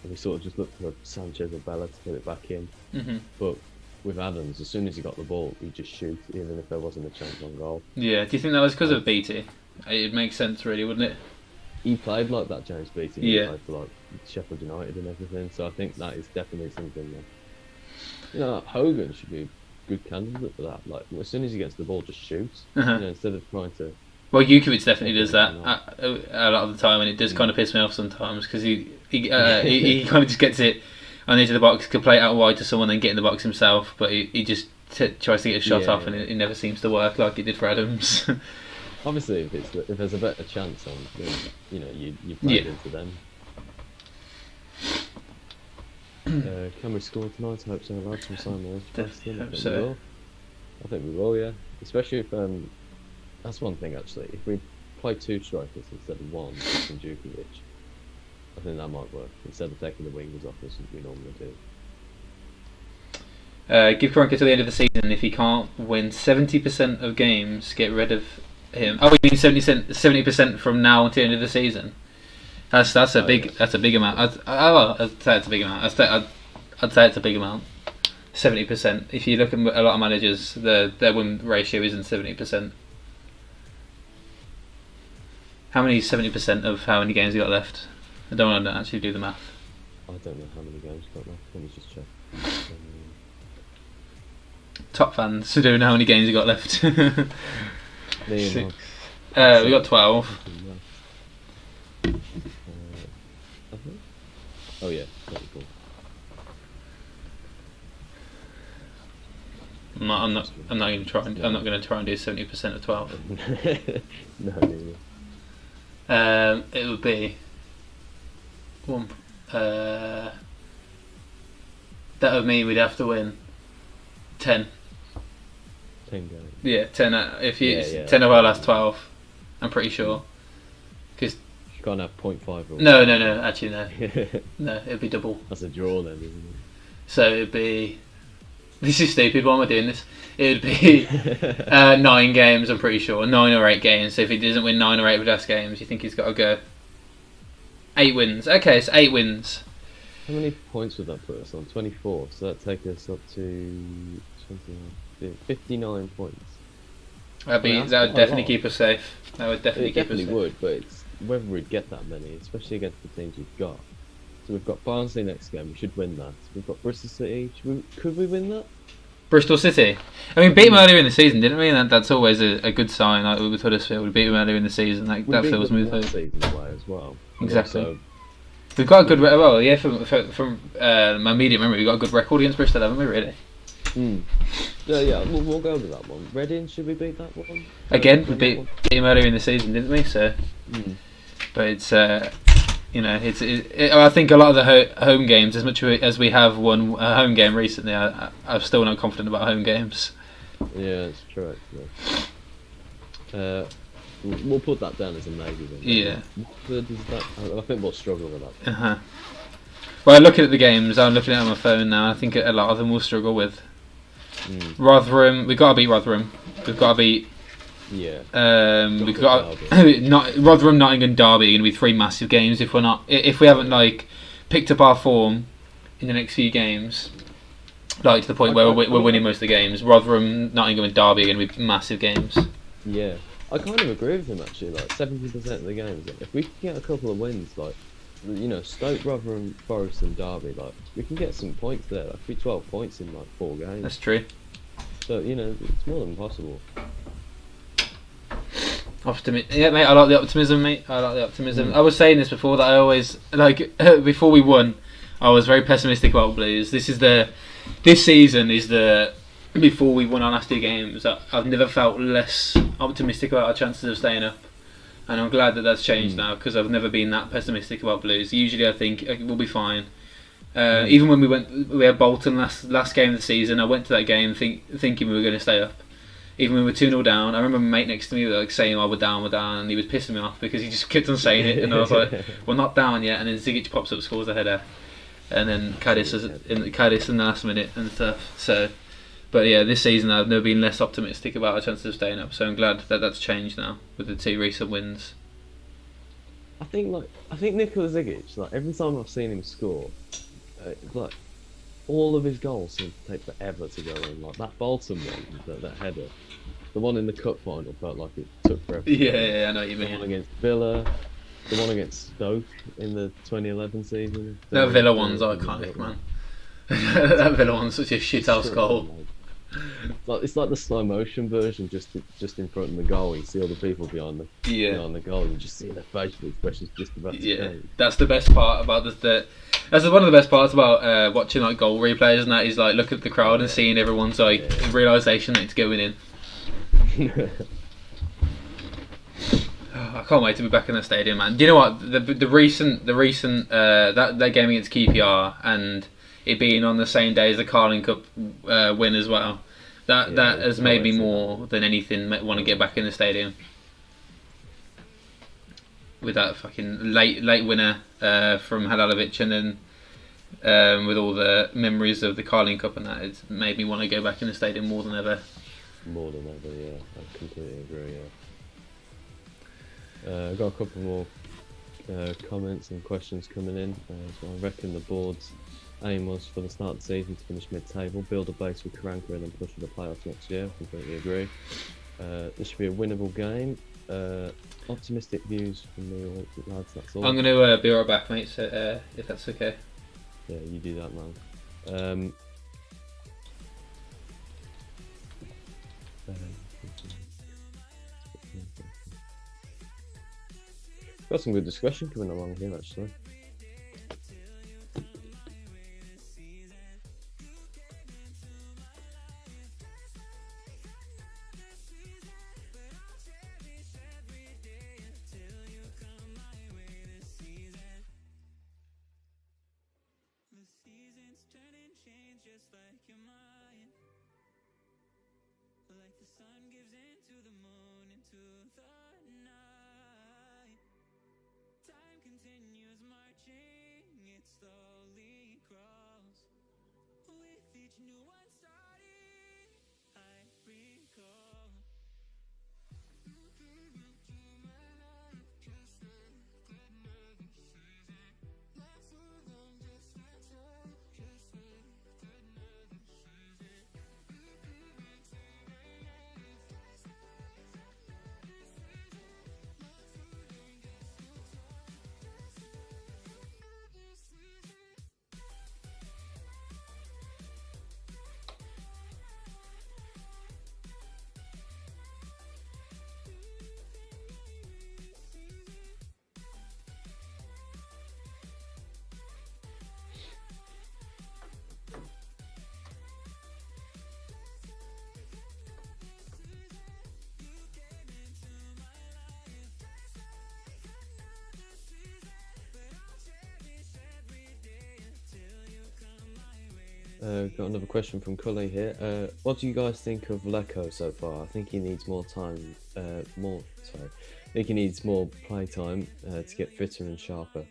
and we sort of just look for Sanchez or Bella to put it back in. Mm-hmm. But with Adams, as soon as he got the ball, he'd just shoot, even if there wasn't a chance on goal. Yeah, do you think that was because of Beattie? It makes sense, really, wouldn't it? He played like that, James Beattie. Yeah. He played for like Sheffield United and everything, so I think that is definitely something that, Hogan should be a good candidate for that. Like, as soon as he gets the ball, just shoots. Uh-huh. Instead of trying to. Well, Jukovic definitely does that a lot of the time, and it does kind of piss me off sometimes because he kind of just gets it on the edge of the box, could play it out wide to someone and get in the box himself, but he just tries to get a shot off, and it never seems to work like it did for Adams. Obviously, if there's a better chance on, then, you play it into them. Can we score tonight? I hope so, lads. From Simon. I think we will, yeah. Especially if that's one thing actually. If we play 2 strikers instead of 1 from Djukovic, I think that might work instead of taking the wingers off as we normally do. Give Kroenke to the end of the season. If he can't win 70% of games, get rid of him. Oh, you mean 70% from now until the end of the season? That's a big amount. I'd say it's a big amount. I'd say it's a big amount. 70%. If you look at a lot of managers, their win ratio isn't 70%. How many 70% of how many games you got left? I don't want to actually do the math. I don't know how many games got left. Let me just check. Top fans who don't know how many games you got left. We got 12. Oh yeah, pretty cool. I'm not going to try and do 70% of 12. No, neither. It would be one. That would mean we'd have to win 10. 10 games. Yeah, 10. If you 10 of our last 12, I'm pretty sure. Because you can't have 0.5 or no. Actually, no. No, it'd be double. That's a draw then, isn't it? So it'd be. This is stupid. Why am I doing this? It would be 9 games. I'm pretty sure 9 or 8 games. So if he doesn't win 9 or 8 of his last games, you think he's got to go 8 wins? Okay, so 8 wins. How many points would that put us on? 24. So that'd take us up to 59 points. That would definitely keep us safe. That would definitely keep us safe. It would, but it's whether we'd get that many, especially against the teams we've got. So we've got Barnsley next game. We should win that. We've got Bristol City. Could we win that? Bristol City. I mean, beat them earlier in the season, didn't we? And that's always a good sign. Like with Huddersfield, we beat them earlier in the season. That feels smooth. Last season away as well. Exactly. So we've got a good from my immediate memory, we've got a good record against Bristol, haven't we? Really. Yeah, we'll go with that one. Reading, should we beat that one? Again, we beat them earlier in the season, didn't we? So, but it's I think a lot of the home games, as much as we have won a home game recently, I'm still not confident about home games. Yeah, it's true. Actually. We'll put that down as a maybe then. Yeah. I think we'll struggle with that. Well, looking at the games, I'm looking at it on my phone now. I think a lot of them we'll struggle with. Rotherham, we've got to beat Rotherham. We've got to beat. Yeah. We've got Rotherham, Nottingham, Derby are going to be 3 massive games if we haven't picked up our form in the next few games, to the point where we're winning most of the games. Rotherham, Nottingham, and Derby are going to be massive games. Yeah, I kind of agree with him actually. 70% of the games, if we can get a couple of wins, Stoke, Rotherham, Forest, and Derby, we can get some points there. That could be 12 points in 4 games. That's true. So it's more than possible. Yeah, mate. I like the optimism, mate. I was saying this before, that I always before we won, I was very pessimistic about Blues. This season is before we won our last 2 games. I've never felt less optimistic about our chances of staying up, and I'm glad that that's changed now, because I've never been that pessimistic about Blues. Usually, I think we'll be fine. Even when we had Bolton last game of the season, I went to that game thinking we were going to stay up. Even when we were 2-0 down, I remember my mate next to me saying, "Oh, we're down," and he was pissing me off because he just kept on saying it, and I was like, "We're not down yet." And then Zigic pops up, scores a header, and then Cadiz in the last minute and stuff. So, but yeah, this season I've never been less optimistic about our chances of staying up. So I'm glad that that's changed now with the 2 recent wins. I think Nikola Zigic, every time I've seen him score, all of his goals seem to take forever to go in. That Bolton one, that header, the one in the cup final felt like it took forever. Yeah, I know what you mean. The one against Villa, the one against Stoke in the 2011 season. That Villa one's iconic, man. That Villa one's such a shithouse goal. It's like the slow motion version, just in front of the goal. You see all the people behind the goal. You just see their facial expressions just about to change. That's the best part about that's one of the best parts about watching goal replays, and that is look at the crowd and seeing everyone's realisation that it's going in. can't wait to be back in the stadium, man. Do you know what? The recent that game against QPR and it being on the same day as the Carling Cup win as well. That has made me more than anything want to get back in the stadium. With that fucking late winner from Halalovic, and then with all the memories of the Carling Cup and that, it's made me want to go back in the stadium more than ever. More than ever, yeah. I completely agree, yeah. I've got a couple more comments and questions coming in. So I reckon the board's aim was for the start of the season to finish mid-table, build a base with Karanka and then push for the playoffs next year. Completely agree. This should be a winnable game. Optimistic views from me, lads, that's all. I'm going to be right back, mate, so if that's okay. Yeah, you do that, man. Got some good discussion coming along here, actually. Got another question from Cully here. What do you guys think of Lecco so far? I think he needs more time. I think he needs more play time to get fitter and sharper.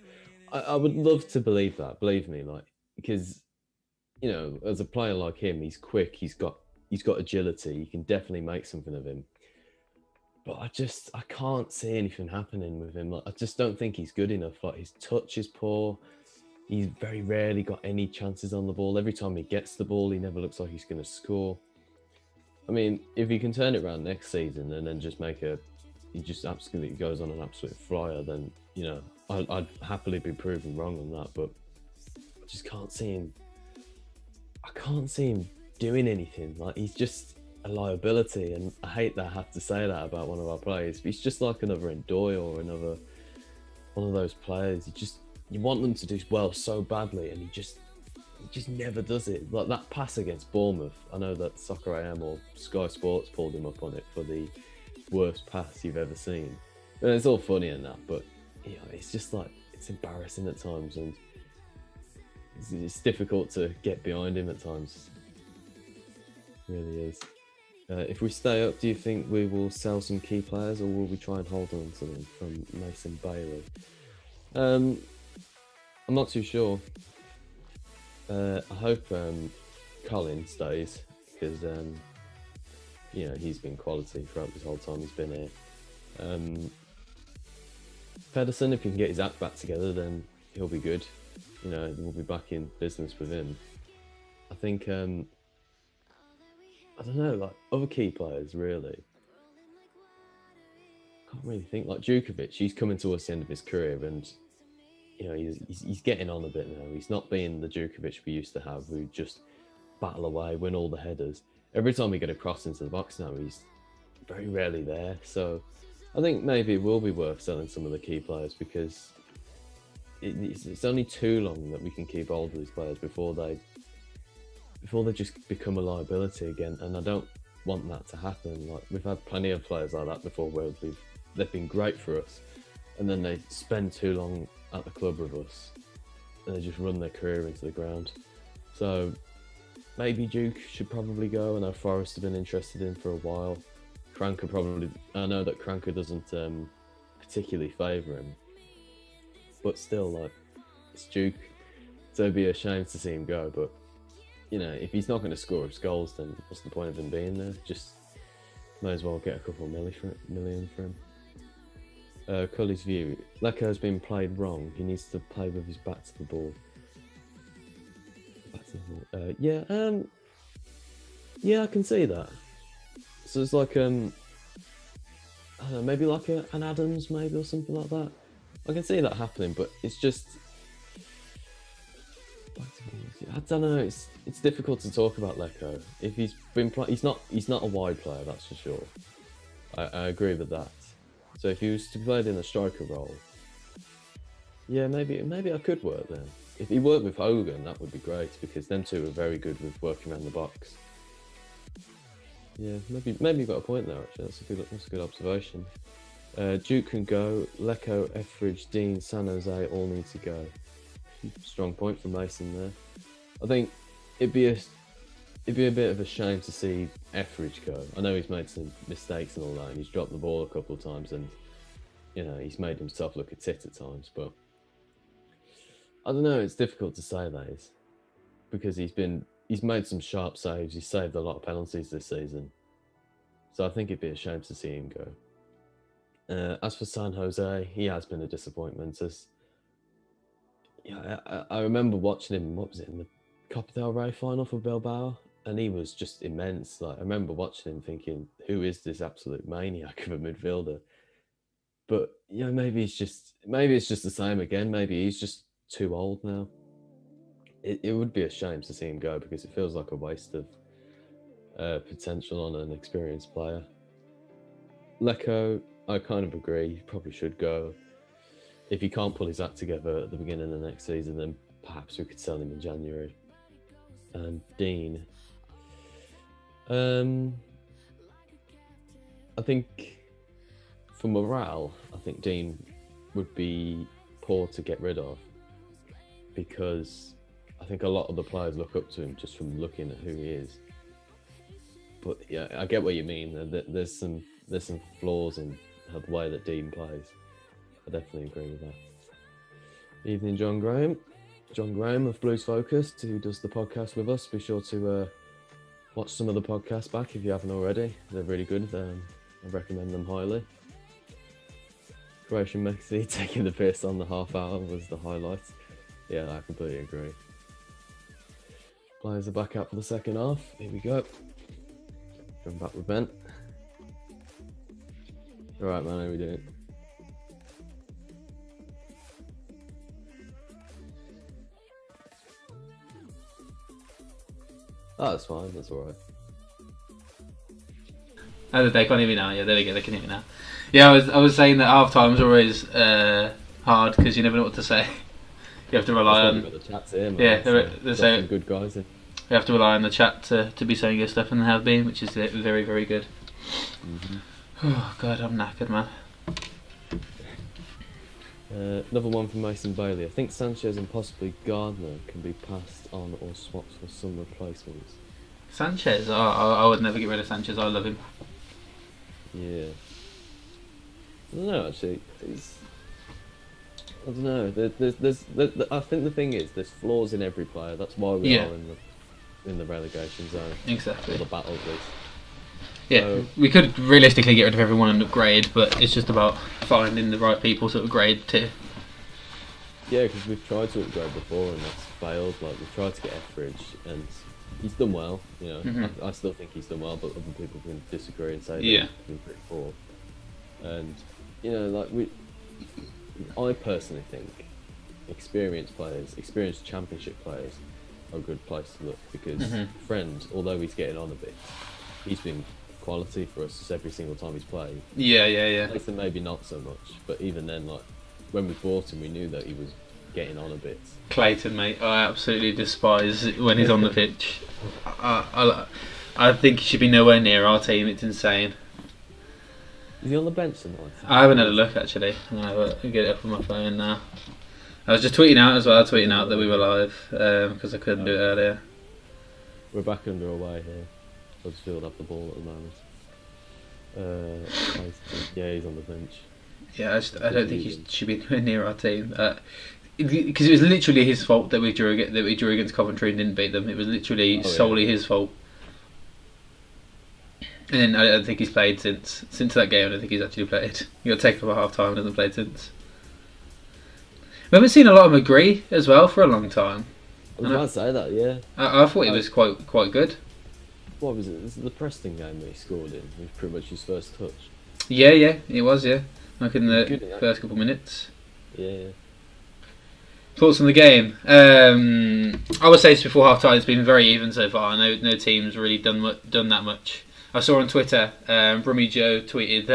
I would love to believe that. Believe me, because you know, as a player like him, he's quick. He's got agility. You can definitely make something of him. But I can't see anything happening with him. I just don't think he's good enough. His touch is poor. He's very rarely got any chances on the ball. Every time he gets the ball, he never looks like he's going to score. I mean, if he can turn it around next season and then just he just absolutely goes on an absolute flyer, then, you know, I'd happily be proven wrong on that. But I just can't see him. I can't see him doing anything. He's just a liability. And I hate that I have to say that about one of our players. But he's just like another Ndoye or another one of those players. You want them to do well so badly, and he just never does it. Like that pass against Bournemouth, I know that Soccer AM or Sky Sports pulled him up on it for the worst pass you've ever seen. And it's all funny and that, but you know, it's just it's embarrassing at times, and it's difficult to get behind him at times. It really is. If we stay up, do you think we will sell some key players, or will we try and hold on to them? From Mason Bailey. I'm not too sure. I hope Colin stays, because you know, he's been quality throughout this whole time he's been here. Pedersen, if he can get his act back together, then he'll be good. You know, we'll be back in business with him. I think I don't know, other key players really. Can't really think. Djukovic, he's coming towards the end of his career, and you know, he's getting on a bit now. He's not being the Djukovic we used to have, who just battle away, win all the headers. Every time we get a cross into the box now, he's very rarely there. So I think maybe it will be worth selling some of the key players, because it's only too long that we can keep hold of these players before they just become a liability again. And I don't want that to happen. We've had plenty of players like that before, where we've they've been great for us, and then they spend too long at the club with us, and they just run their career into the ground. So maybe Duke should probably go. I know Forest have been interested in for a while. Cranker probably. I know that Cranker doesn't particularly favour him, but still, like, it's Duke, so it'd be a shame to see him go. But you know, if he's not going to score his goals, then what's the point of him being there? Just may as well get a couple of million for him. Cully's view: Leko's been played wrong. He needs to play with his back to the ball. Yeah, I can see that. So it's like I don't know, maybe like an Adams, maybe, or something like that. I can see that happening, but it's just, I don't know. It's difficult to talk about Leko. If he's been he's not a wide player, that's for sure. I agree with that. So if he was to play in a striker role, yeah, maybe I could work then. If he worked with Hogan, that would be great, because them two are very good with working around the box. Yeah, maybe you've got a point there. Actually, that's a good observation. Duke can go. Leko, Etheridge, Dean, San Jose all need to go. Strong point from Mason there. I think it'd be a bit of a shame to see Etheridge go. I know he's made some mistakes and all that, and he's dropped the ball a couple of times, and you know, he's made himself look a tit at times. But I don't know. It's difficult to say that, because he's made some sharp saves. He's saved a lot of penalties this season, so I think it'd be a shame to see him go. As for San Jose, he has been a disappointment. I remember watching him. What was it, in the Copa del Rey final for Bilbao? And he was just immense. Like, I remember watching him thinking, who is this absolute maniac of a midfielder? But you know, maybe it's just the same again. Maybe he's just too old now. It would be a shame to see him go, because it feels like a waste of potential on an experienced player. Leko, I kind of agree. He probably should go. If he can't pull his act together at the beginning of the next season, then perhaps we could sell him in January. And Dean, I think for morale, I think Dean would be poor to get rid of, because I think a lot of the players look up to him just from looking at who he is. But yeah, I get what you mean. There's some flaws in the way that Dean plays. I definitely agree with that. Evening, John Graham. John Graham of Blues Focused, who does the podcast with us. Be sure to watch some of the podcasts back if you haven't already. They're really good. I recommend them highly. Croatian Messi taking the piss on the half hour was the highlight. Yeah, I completely agree. Players are back out for the second half. Here we go. Going back with Ben. Alright, man, how are we doing? Oh, that's fine. That's alright. Oh, they can't hear me now. Yeah, there we go. They can hear me now. Yeah, I was saying that half times are always hard, because you never know what to say. You have to rely on. Got the chats here, man. Yeah, there's some good guys in. You have to rely on the chat to be saying good stuff, and they have been, which is very, very good. Mm-hmm. Oh God, I'm knackered, man. Another one from Mason Bailey. I think Sanchez and possibly Gardner can be passed on or swapped for some replacements. Sanchez? I would never get rid of Sanchez. I love him. Yeah. I don't know, actually. I don't know. There's I think the thing is, there's flaws in every player. That's why we are in the relegation zone. Exactly. Or the battle list. Yeah, So, we could realistically get rid of everyone and upgrade, but it's just about finding the right people to upgrade to. yeah, because we've tried to upgrade before and that's failed. Like, we've tried to get Etheridge and he's done well. You know, Mm-hmm. I still think he's done well, but other people can disagree and say that Yeah. he's been pretty poor. And you know, like I personally think experienced championship players are a good place to look, because Friend, although he's getting on a bit, he's been quality for us every single time he's played. Yeah. Nathan maybe not so much, but even then, like, when we bought him, we knew that he was getting on a bit. Clayton, mate, I absolutely despise when he's on the pitch. I think he should be nowhere near our team. It's insane. Is he on the bench tonight? I haven't had a look actually. I'll get it up on my phone now. I was just tweeting out as well, tweeting out that we were live because I couldn't do it earlier. We're back under away here. Huddersfield have the ball at the moment. Yeah, he's on the bench. Yeah, I don't think he should be anywhere near our team. Because it was literally his fault that we drew against Coventry and didn't beat them. It was literally solely his fault. And I don't think he's played since that game. I don't think he's actually played. He got taken off at half time and hasn't played since. We haven't seen a lot of McGree as well for a long time. I was about to say that, yeah. I thought he was quite good. What was it? This is the Preston game that he scored in. It was pretty much his first touch. Yeah, it was, yeah. Like in the first couple of minutes. Yeah. Thoughts on the game? I would say it's before half time. It's been very even so far. No team's really done that much. I saw on Twitter, Brummy Joe tweeted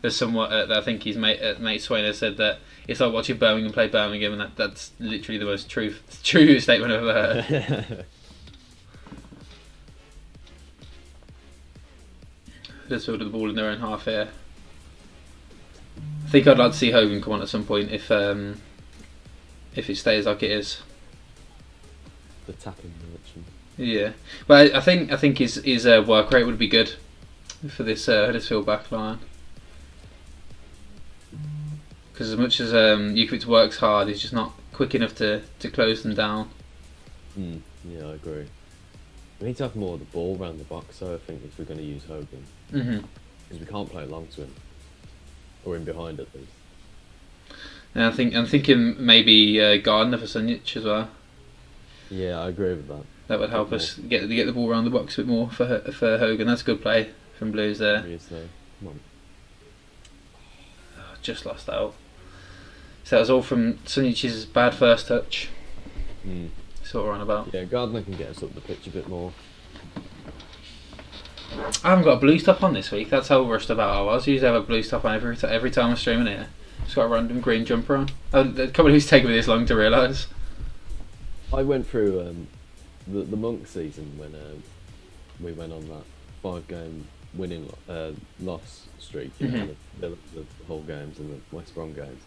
there's somewhat that I think his mate Swainer said that it's like watching Birmingham play Birmingham, and that's literally the most true statement I've ever heard. Huddersfield with the ball in their own half here. I think I'd like to see Hogan come on at some point if it stays like it is. The tapping merchant. Yeah, but I think his work rate would be good for this Huddersfield back line. Because as much as Jukovic works hard, he's just not quick enough to close them down. Yeah, I agree. We need to have more of the ball around the box, so I think, if we're going to use Hogan. Because we can't play long to him. Or in behind, at least. And I'm thinking maybe Gardner for Sunjic as well. Yeah, I agree with that. That would help us get the ball around the box a bit more for Hogan. That's a good play from Blues there. Obviously. Come on. Oh, just lost out. So that was all from Sunjic's bad first touch. That's what we're on about. Yeah, Gardner can get us up the pitch a bit more. I haven't got a blue top on this week. That's how rushed about I was. I usually have a blue top on every time I'm streaming here. Just got a random green jumper on. I can't believe it's taken me this long to realise. I went through the Monk season when we went on that 5-game winning loss streak, the whole games and the West Brom games.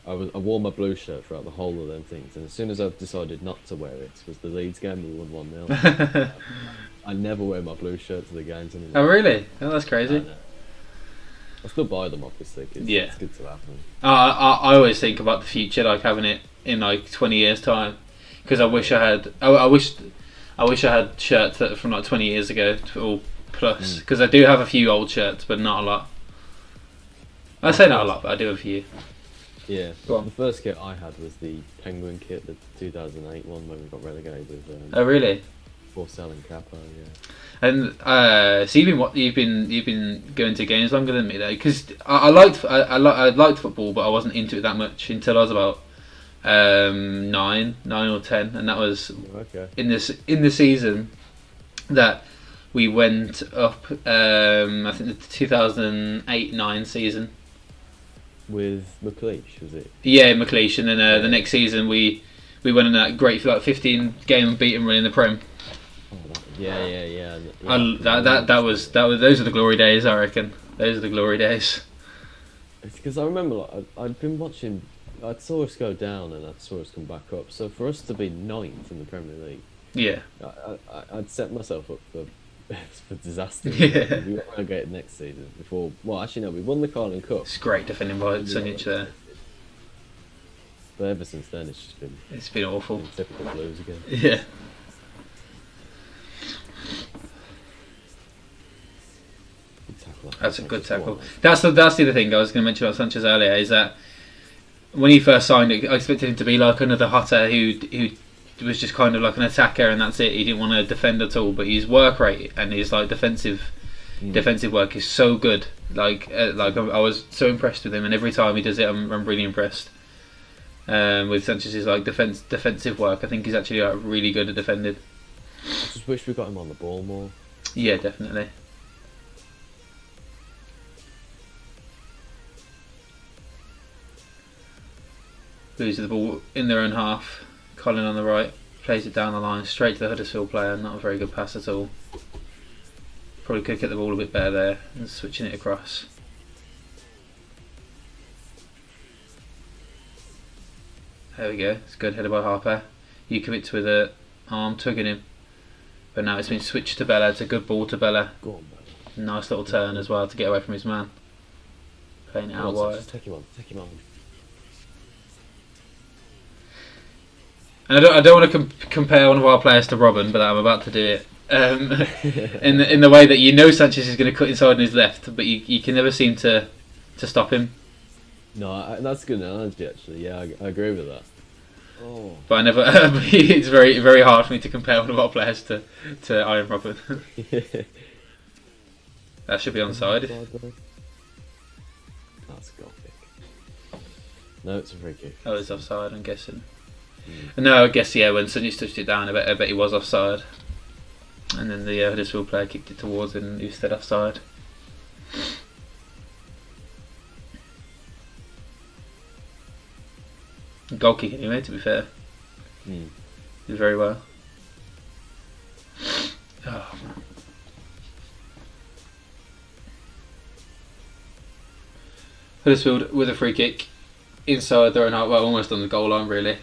I wore my blue shirt throughout the whole of them things, and as soon as I decided not to wear it was the Leeds game. We won 1-0. I never wear my blue shirt to the games anymore. Oh really? Oh, that's crazy. I still buy them, obviously, because it's good to have them. I always think about the future, like having it in like 20 years time, because I wish I had. I wish I had shirts that from like 20 years ago or plus, because I do have a few old shirts, but not a lot. I say not a lot, but I do have a few. Yeah, the first kit I had was the Penguin kit, the 2008 one when we got relegated with. Oh really? For selling Capo, yeah. And so you've been going to games longer than me though, because I liked football, but I wasn't into it that much until I was about 9 or 10, and that was in the season that we went up. I think the 2008-9 season. With McLeish, was it? Yeah, McLeish, and then the next season we went on that great 15-game unbeaten run in the Prem. Yeah. That was those are the glory days, I reckon. Those are the glory days. It's because I remember I'd been watching. I saw us go down and I saw us come back up. So for us to be 9th in the Premier League, yeah, I'd set myself up for disaster. Yeah. We got relegated next season before. Well, actually no, we won the Carling Cup. It's great defending by Sunjic there. But ever since then, it's been awful. Typical Blues again. Yeah. That's a good tackle. That's the other thing I was going to mention about Sanchez earlier, is that when he first signed it, I expected him to be like another Hotter who was just kind of like an attacker and that's it. He didn't want to defend at all, but his work rate and his like defensive work is so good. Like I was so impressed with him, and every time he does it, I'm really impressed. With Sanchez's like defensive work, I think he's actually like really good at defending. I just wish we got him on the ball more. Yeah, definitely. Losing the ball in their own half. Colin on the right plays it down the line straight to the Huddersfield player. Not a very good pass at all. Probably could get the ball a bit better there and switching it across. There we go. It's good, headed by Harper. Jukovic with a arm tugging him. But now it's been switched to Bella. It's a good ball to Bella. Go on, Bella. Nice little turn as well to get away from his man. Playing it out wide. Just take him on. Take him on. And I don't want to compare one of our players to Robin, but I'm about to do it. In the way that you know Sanchez is going to cut inside on his left, but you can never seem to stop him. No, that's a good analogy actually. Yeah, I agree with that. Oh. But I never. It's very very hard for me to compare one of our players to Iron Robin. That should be onside. That's a goal kick. No, it's a free kick. Oh, it's offside, I'm guessing. No, I guess when Sanchez touched it down, I bet he was offside. And then the Huddersfield player kicked it towards him and he was still offside. Goal kick anyway, to be fair. Did very well. Oh, man. Huddersfield with a free kick inside their own half, well, almost on the goal line, really.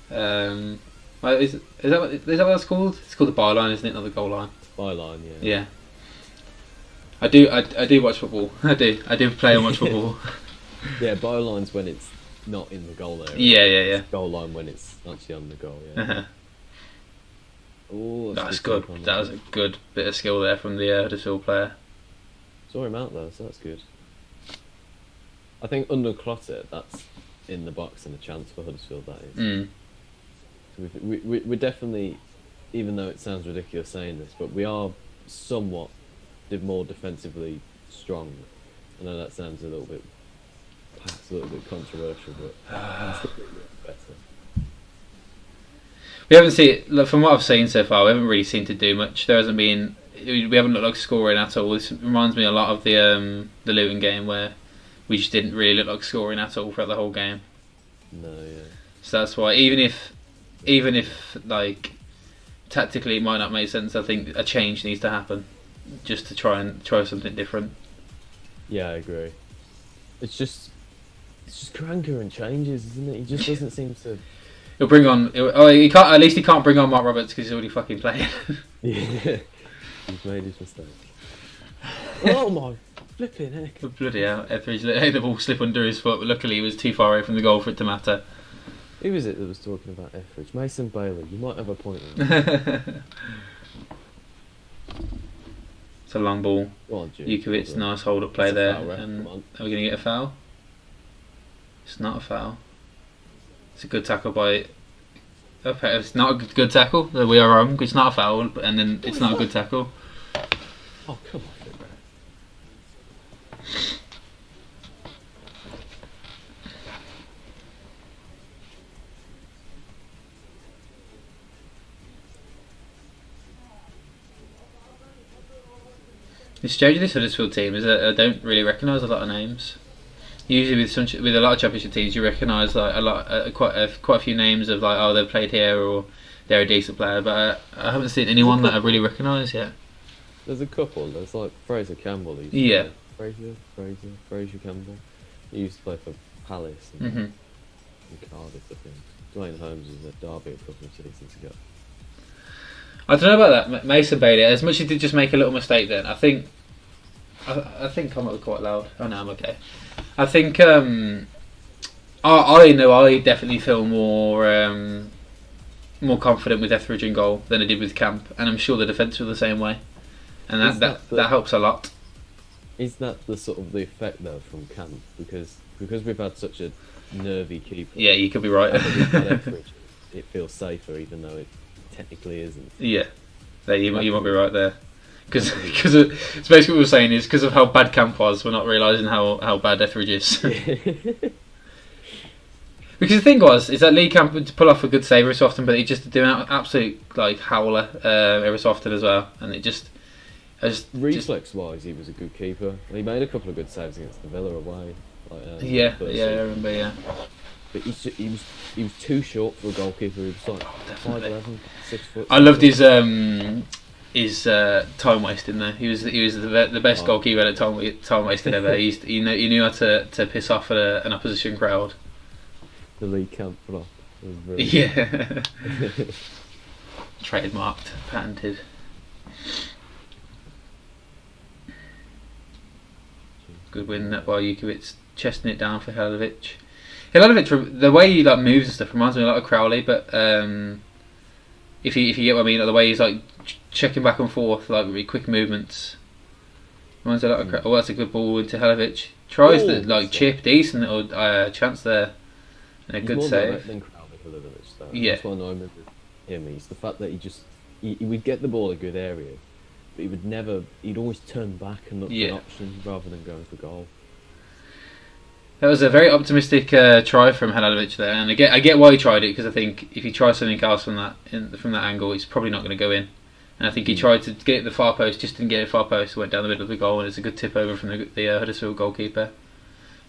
Is that what it's called? It's called the byline, isn't it? Not the goal line. Byline, yeah. Yeah. I do watch football. I do play and watch football. Yeah, byline's when it's not in the goal area. Yeah. It's goal line when it's actually on the goal. Yeah. Oh, that's good. That was a good bit of skill there from the Huddersfield player. Saw him out though, so that's good. I think under Clotter, that's in the box and a chance for Huddersfield. That is. So we're definitely, even though it sounds ridiculous saying this, but we are somewhat more defensively strong. I know that sounds a little bit, perhaps a little bit controversial, but it's better. We haven't seen, from what I've seen so far, we haven't really seemed to do much. There hasn't been, we haven't looked like scoring at all. This reminds me a lot of the Luton game where we just didn't really look like scoring at all throughout the whole game. No, yeah. So that's why, even if like tactically it might not make sense, I think a change needs to happen just to try something different. Yeah, I agree. It's just Karanka and changes, isn't it? He just doesn't seem to. He'll bring on. He can't. At least he can't bring on Mark Roberts because he's already fucking playing. Yeah, he's made his mistake. Oh my flipping heck! Bloody hell! Etheridge let the ball slip under his foot, but luckily he was too far away from the goal for it to matter. Who was it that was talking about Etheridge? Mason Bailey. You might have a point. It's a long ball. Jukovic, nice hold up play there. And are we going to get a foul? It's not a foul. It's a good tackle by. Okay, it's not a good tackle. We are wrong. It's not a foul, and then it's not a good tackle. Oh come on, bro. The strange of this Huddersfield team is that I don't really recognise a lot of names. Usually with a lot of championship teams, you recognise like quite a few names of like, oh, they've played here or they're a decent player, but I haven't seen anyone that I really recognise yet. There's a couple. There's like Fraser Campbell. Yeah. Fraser Campbell. He used to play for Palace and Cardiff, I think. Dwayne Holmes was at Derby a couple of seasons ago. I don't know about that. Mason Bailey, as much as he did just make a little mistake then, I think I'm not quite loud. Oh no, I'm okay. I think I definitely feel more confident with Etheridge in goal than I did with Camp, and I'm sure the defence were the same way, and that helps a lot. Is that the sort of the effect though from Camp because we've had such a nervy keeper? Yeah, you could be right. Etheridge, it feels safer even though it technically isn't. Yeah, you might be right there. Because it's basically what we're saying is because of how bad Camp was, we're not realising how bad Etheridge is. Because the thing is that Lee Camp would pull off a good save every so often, but he just do an absolute like howler every so often as well, and it just reflex-wise, he was a good keeper. He made a couple of good saves against the Villa away. I remember. Yeah, but he was too short for a goalkeeper. He was like 5'11", 6 foot. I loved his time wasting there. He was the best goalkeeper at time wasting ever. He knew how to piss off an opposition crowd. The League Camp flop. It was brilliant. Yeah. Trademarked, patented. Good win that by Jukovic, chesting it down for Halilovic. Halilovic, the way he like moves and stuff reminds me a lot of Crowley, but if you get what I mean, like, the way he's like checking back and forth, like really quick movements. Reminds me a lot of Crowley. Oh, that's a good ball into Halilovic. Tries the like chip, decent little chance there, and a He's good more save. direct than Crowley, Halilovic, though. Yeah. That's what annoyed me with him. It's the fact that he would get the ball a good area, but he would never. He'd always turn back and look for an option rather than going for goal. That was a very optimistic try from Halilovic there, and I get why he tried it, because I think if he tries something else from that angle, it's probably not going to go in. And I think he tried to get it the far post, just didn't get it far post, went down the middle of the goal, and it's a good tip over from the Huddersfield goalkeeper.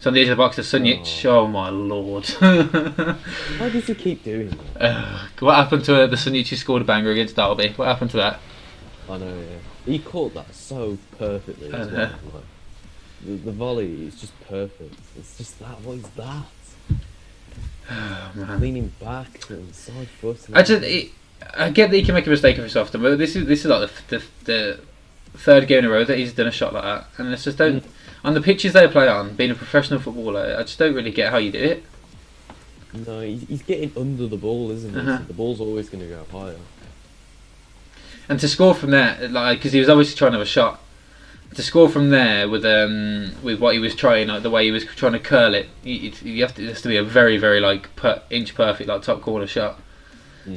So on the edge of the box to Sunjic. Oh my lord! Why does he keep doing that? What happened to the Sunjic who scored a banger against Derby? What happened to that? I know, yeah. He caught that so perfectly as well. Like, the volley is just perfect. It's just that. What is that? Oh man! Leaning back and side foot. I get that he can make a mistake every so often, but this is like the third game in a row that he's done a shot like that, and it's just don't. On the pitches they play on, being a professional footballer, I just don't really get how you do it. No, he's getting under the ball, isn't he? So the ball's always going to go higher. And to score from there, like, because he was obviously trying to have a shot, to score from there with what he was trying, like the way he was trying to curl it, it has to be a very very like inch perfect like top corner shot.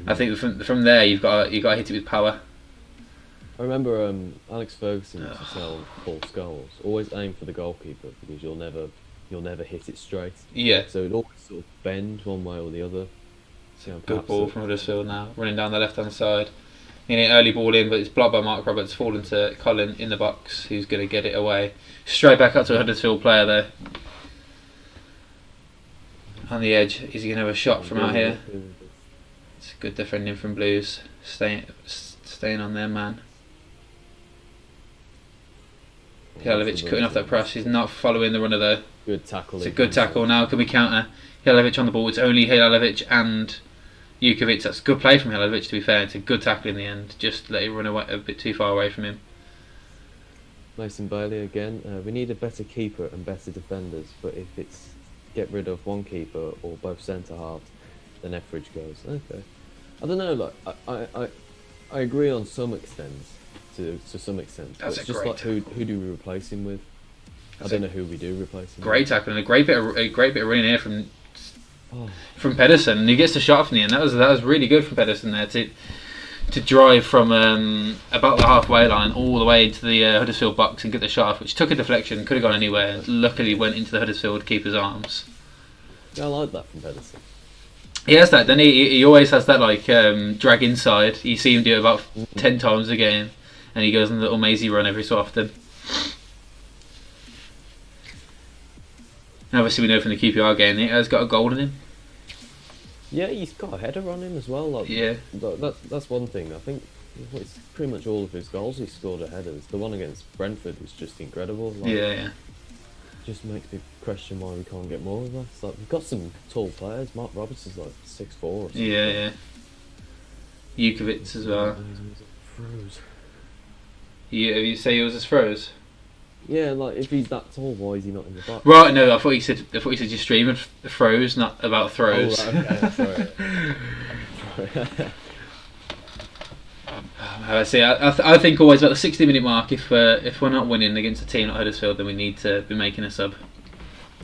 I think from there you've got to hit it with power. I remember Alex Ferguson used to tell Paul Scholes, always aim for the goalkeeper because you'll never hit it straight. Yeah. So it always sort of bend one way or the other. So good ball from Huddersfield now, running down the left hand side. Early ball in, but it's blocked by Mark Roberts, falling to Colin in the box, who's going to get it away. Straight back up to a Huddersfield player there. On the edge, is he going to have a shot from out here? It's good defending from Blues, staying on their man. Halilovic cutting off that press, he's not following the runner though. Good tackle. It's a good tackle now, can we counter? Halilovic on the ball, it's only Halilovic and Jukovic. That's good play from Halilovic, to be fair. It's a good tackle in the end, just let it run away a bit too far away from him. Mason Bailey again. We need a better keeper and better defenders, but if it's get rid of one keeper or both centre halves, then Etheridge goes. Okay, I don't know. Like I agree on some extent. To some extent, but it's just like who do we replace him with? I don't know who we do replace him. Great tackle and a great bit of running here from Pedersen, and he gets the shot from the end. That was really good from Pedersen there to drive from about the halfway line all the way into the Huddersfield box and get the shot off, which took a deflection, could have gone anywhere. Luckily, went into the Huddersfield keeper's arms. Yeah, I like that from Pedersen. He has that. Then he always has that like drag inside. You see him do it about 10 times a game. And he goes on a little mazy run every so often. And obviously we know from the QPR game he has got a goal in him. Yeah, he's got a header on him as well. Like, yeah. That's one thing. I think it's pretty much all of his goals he scored at headers. The one against Brentford was just incredible. Like, yeah. Just makes me question why we can't get more of us. Like, we've got some tall players. Mark Roberts is like 6'4" or something. Yeah. Jukovic as well. Froze. You say he was as froze? Yeah, like if he's that tall, why is he not in the box? Right, no, I thought you said you're streaming froze, not about throws. Oh, right, okay, sorry. I think always about the 60-minute mark. If we're not winning against a team like Huddersfield, then we need to be making a sub.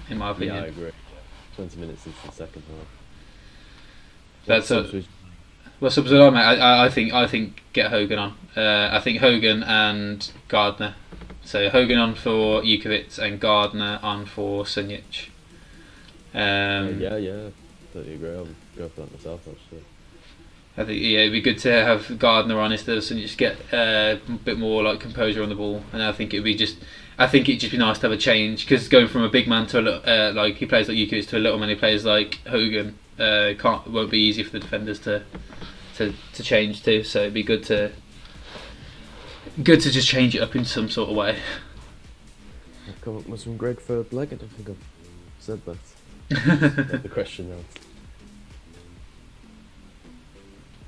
In my opinion. Yeah, I agree. 20 minutes into the second half. That's what subs would I make? I think get Hogan on. I think Hogan and Gardner. So Hogan on for Jukovic and Gardner on for Sunjic. Yeah, totally agree. I would go for that myself actually. I think it'd be good to have Gardner on instead of Sunjic, get a bit more like composure on the ball, and I think it'd just be nice to have a change, because going from a big man to like he plays like Jukovic to a little man who plays like Hogan won't be easy for the defenders to change to. So it'd be good to just change it up in some sort of way. I've come up with some Greg third leg. I don't think I've said that. The question now.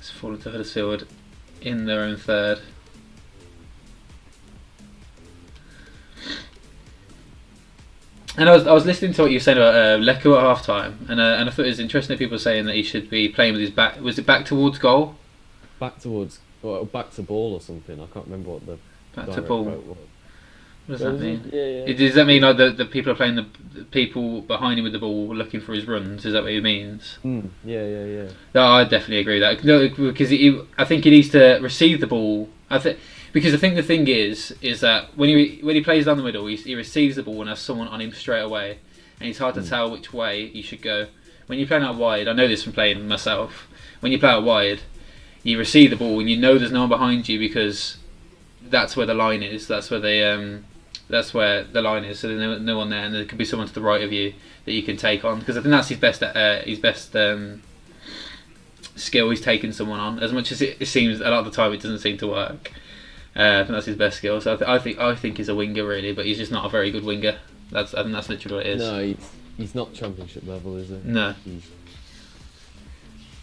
It's fallen to Huddersfield in their own third. And I was listening to what you were saying about Leku at half time, and I thought it was interesting that people were saying that he should be playing with his back. Was it back towards goal? Back towards, or back to ball or something. I can't remember what the Back to direct ball. quote was. What does that mean? Yeah. Does that mean like the people are playing the people behind him with the ball looking for his runs? Is that what it means? Yeah. No, I definitely agree with that. No, because I think he needs to receive the ball. Because I think the thing is that when he plays down the middle, he receives the ball and has someone on him straight away, and it's hard to tell which way he should go. When you're playing out wide, I know this from playing myself. When you play out wide, you receive the ball and you know there's no one behind you because that's where the line is. That's where the line is. So there's no one there, and there could be someone to the right of you that you can take on. Because I think that's his best skill. He's taking someone on. As much as it seems a lot of the time it doesn't seem to work. I think that's his best skill. So I think he's a winger really, but he's just not a very good winger. I think that's literally what it is. No, he's not championship level, is he? No.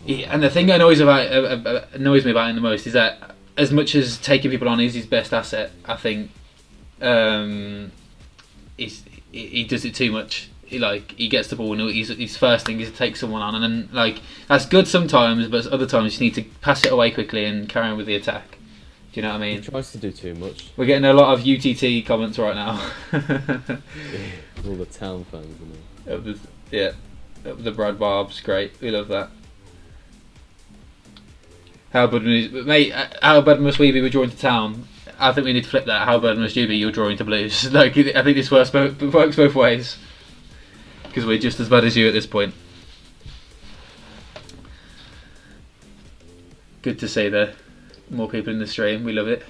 And the thing that annoys me about him the most is that as much as taking people on is his best asset, I think he does it too much. He gets the ball and his first thing is to take someone on, and then that's good sometimes, but other times you need to pass it away quickly and carry on with the attack. Do you know what I mean? He tries to do too much. We're getting a lot of UTT comments right now. All the town fans, isn't it? The Brad Barb's great. We love that. How bad must we be? We're drawing to town. I think we need to flip that. How bad must you be? You're drawing to Blues. I think this works both ways. Because we're just as bad as you at this point. Good to see there. More people in the stream. We love it. Do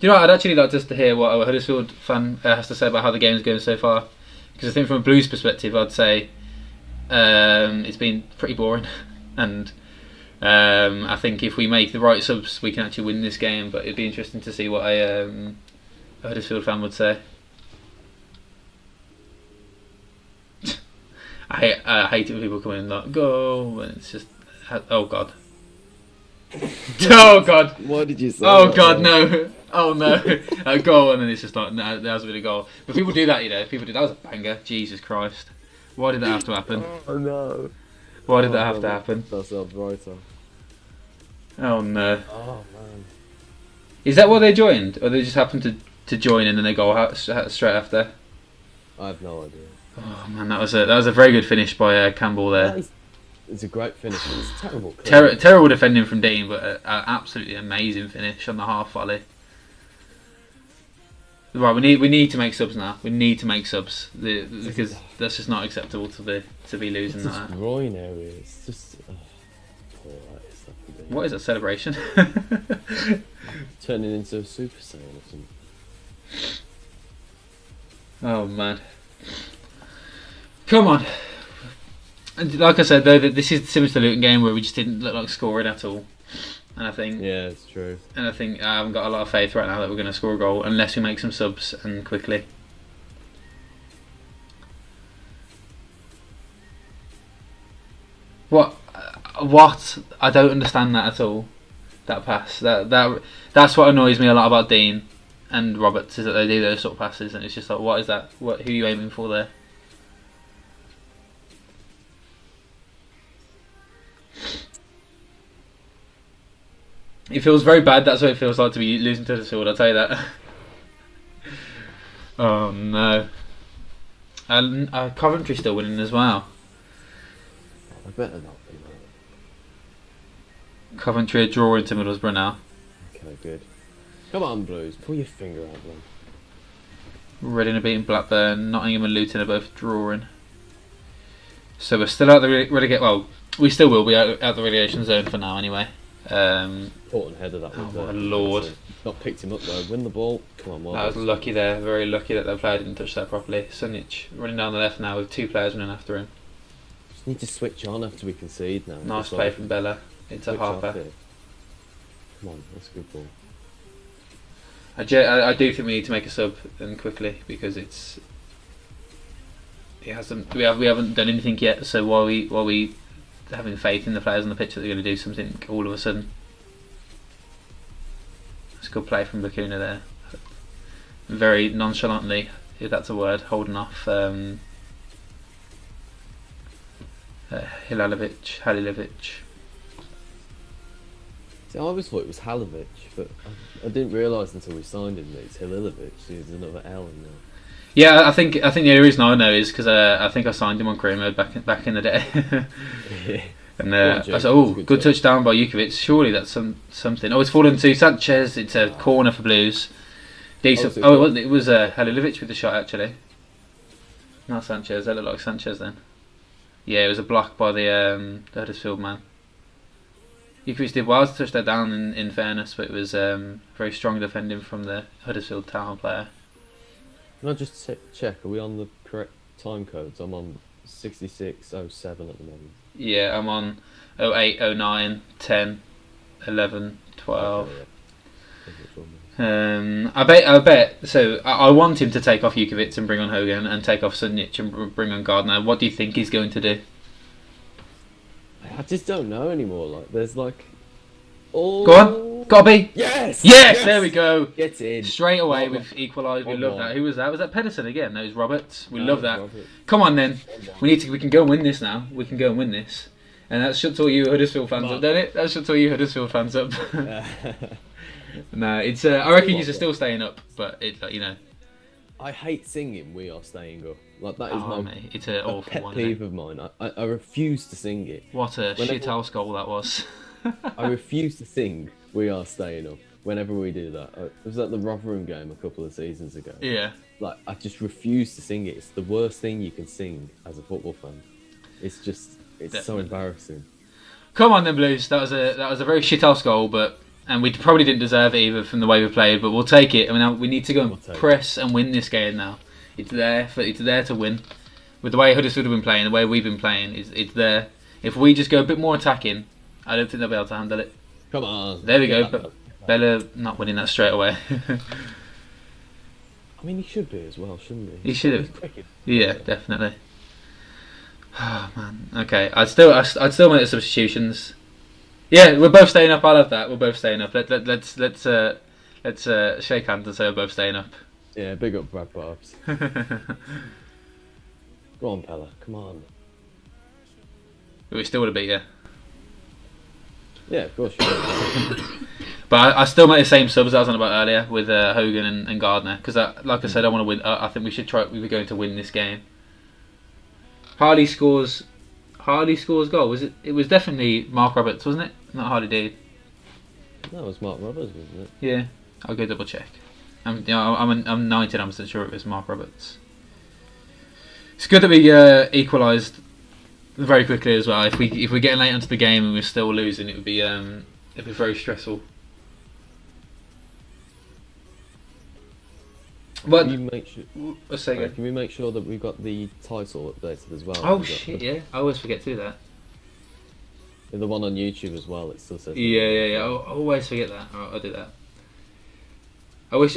you know what? I'd actually like just to hear what a Huddersfield fan has to say about how the game's going so far. Because I think from a Blues perspective, I'd say it's been pretty boring. And I think if we make the right subs, we can actually win this game. But it'd be interesting to see what a Huddersfield fan would say. I hate it when people come in and like, go, and it's just, oh God. Oh God! What did you say? Oh God, no! Oh no! A goal, and then it's just like, no, that was a bit of goal. But people do that, you know. People do that. Was a banger. Jesus Christ! Why did that have to happen? Oh no! Why did that have to happen? Ourselves right on. Oh no! Oh man! Is that what they joined, or they just happened to join and then they go straight after? I have no idea. Oh man, that was a very good finish by Campbell there. It's a great finish. It's terrible. Terrible defending from Dean, but an absolutely amazing finish on the half volley. Right, we need to make subs now. We need to make subs because that's just not acceptable to be losing it's that. Groin area. It's just. What is that celebration? Turning into a Super Saiyan or something. Oh man! Come on. And like I said, though, this is similar to the Luton game where we just didn't look like scoring at all. And I think, yeah, it's true. And I think I haven't got a lot of faith right now that we're going to score a goal unless we make some subs and quickly. What? I don't understand that at all. That pass. That's what annoys me a lot about Dean and Roberts is that they do those sort of passes, and it's just like, what is that? Who are you aiming for there? It feels very bad. That's what it feels like to be losing to Huddersfield, I'll tell you that. Oh no. And Coventry still winning as well. I better not be. Coventry are drawing to Middlesbrough now. Okay, good. Come on, Blues. Pull your finger out, man. Reading are beating Blackburn. Nottingham and Luton are both drawing. So we're still out the relegation. Well, we still will be out the relegation zone for now, anyway. Important header that was. Oh my lord! Not picked him up though. Win the ball. Come on, that was lucky there. Very lucky that the player didn't touch that properly. Sunic running down the left now with two players running after him. Just need to switch on after we concede now. Nice play from Bella into Harper. Come on, that's a good ball. I do think we need to make a sub and quickly because we haven't done anything yet. So while we having faith in the players on the pitch that they're going to do something all of a sudden. It's a good play from Bakuna there. Very nonchalantly, if that's a word, holding off Halilovic. See, I always thought it was Halovic, but I didn't realise until we signed him that it's Halilovic. There's another L in there. Yeah, I think the only reason I know is because I think I signed him on career mode back in the day. And I said, "Oh, good touchdown by Jukovic. Surely that's something." Oh, it's fallen to Sanchez. It's a corner for Blues. Decent. Oh, it wasn't. It was Halilovic with the shot actually. Not Sanchez. That looked like Sanchez then. Yeah, it was a block by the Huddersfield man. Jukovic did well to touch that down in fairness, but it was very strong defending from the Huddersfield Town player. Can I just check? Are we on the correct time codes? I'm on 66:07 at the moment. Yeah, I'm on 08, 09, 10, 11, 12. Okay, yeah. I bet. So I want him to take off Jukovic and bring on Hogan, and take off Sudnic and bring on Gardner. What do you think he's going to do? I just don't know anymore. Like, there's like, oh, Go on, gotta be. Yes, Yes, there we go. Get in Straight away we've equalised. We love that. Who was that? Was that Pedersen again? No, it was Roberts. We love that. Robert. Come on then. We can go and win this now. We can go and win this. And that shuts all you Huddersfield fans up, don't it? That shuts all you Huddersfield fans up. No, it's. I reckon you're still staying up, but it's like, you know. I hate singing "We Are Staying Up." Like, that is Mate, it's an awful pet one. peeve of mine. I refuse to sing it. What a shithouse goal that was. I refuse to sing "We Are Staying Up" whenever we do that. It was at the Rotherham game a couple of seasons ago. Yeah. Like, I just refuse to sing it. It's the worst thing you can sing as a football fan. It's just, it's so embarrassing. Come on then, Blues. That was a very shithouse goal, and we probably didn't deserve it either from the way we played. But we'll take it. I mean, we need to go and press and win this game now. It's there to win. With the way Huddersfield have been playing, the way we've been playing, it's there. If we just go a bit more attacking, I don't think they'll be able to handle it. Come on. There we go. But Bella not winning that straight away. I mean, he should be as well, shouldn't he? He should have. Yeah, definitely. Oh man. Okay, I'd still make the substitutions. Yeah, we're both staying up. I love that. We're both staying up. Let's shake hands and say we're both staying up. Yeah, big up Brad Barbs. Go on, Pella. Come on. We still would have beat you. Yeah, of course you would. But I still make the same subs I was on about earlier with Hogan and Gardner, because like I said, I want to win. I think we should try. We were going to win this game. Harley scores goal. Was it? It was definitely Mark Roberts, wasn't it? Not Harley Dean. That was Mark Roberts, wasn't it? Yeah, I'll go double check. I'm 99% sure it was Mark Roberts. It's good that we equalised very quickly as well. If we're getting late onto the game and we're still losing, it'd be very stressful. But can we make sure that we've got the title updated as well? Oh shit! Yeah, I always forget to do that. The one on YouTube as well. It still says. Yeah. I always forget that. I'll do that. I wish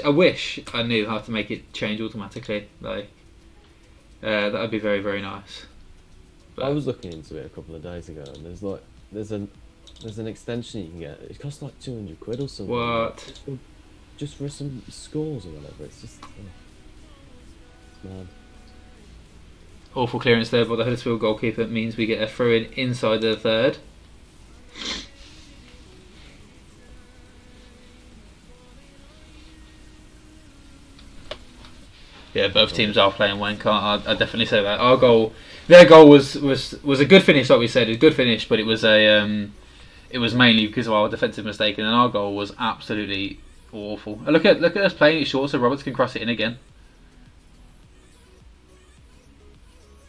I knew how to make it change automatically. Like, that would be very, very nice. But I was looking into it a couple of days ago, and there's an extension you can get. It costs like £200 or something. What? Just for some scores or whatever. It's just, it's mad. Awful clearance there by the Huddersfield goalkeeper means we get a throw in inside the third. Yeah, both teams are playing wank. I definitely say that. Their goal was a good finish, like we said, a good finish, but it was mainly because of our defensive mistake, and then our goal was absolutely awful. Look at us playing it short, so Roberts can cross it in again.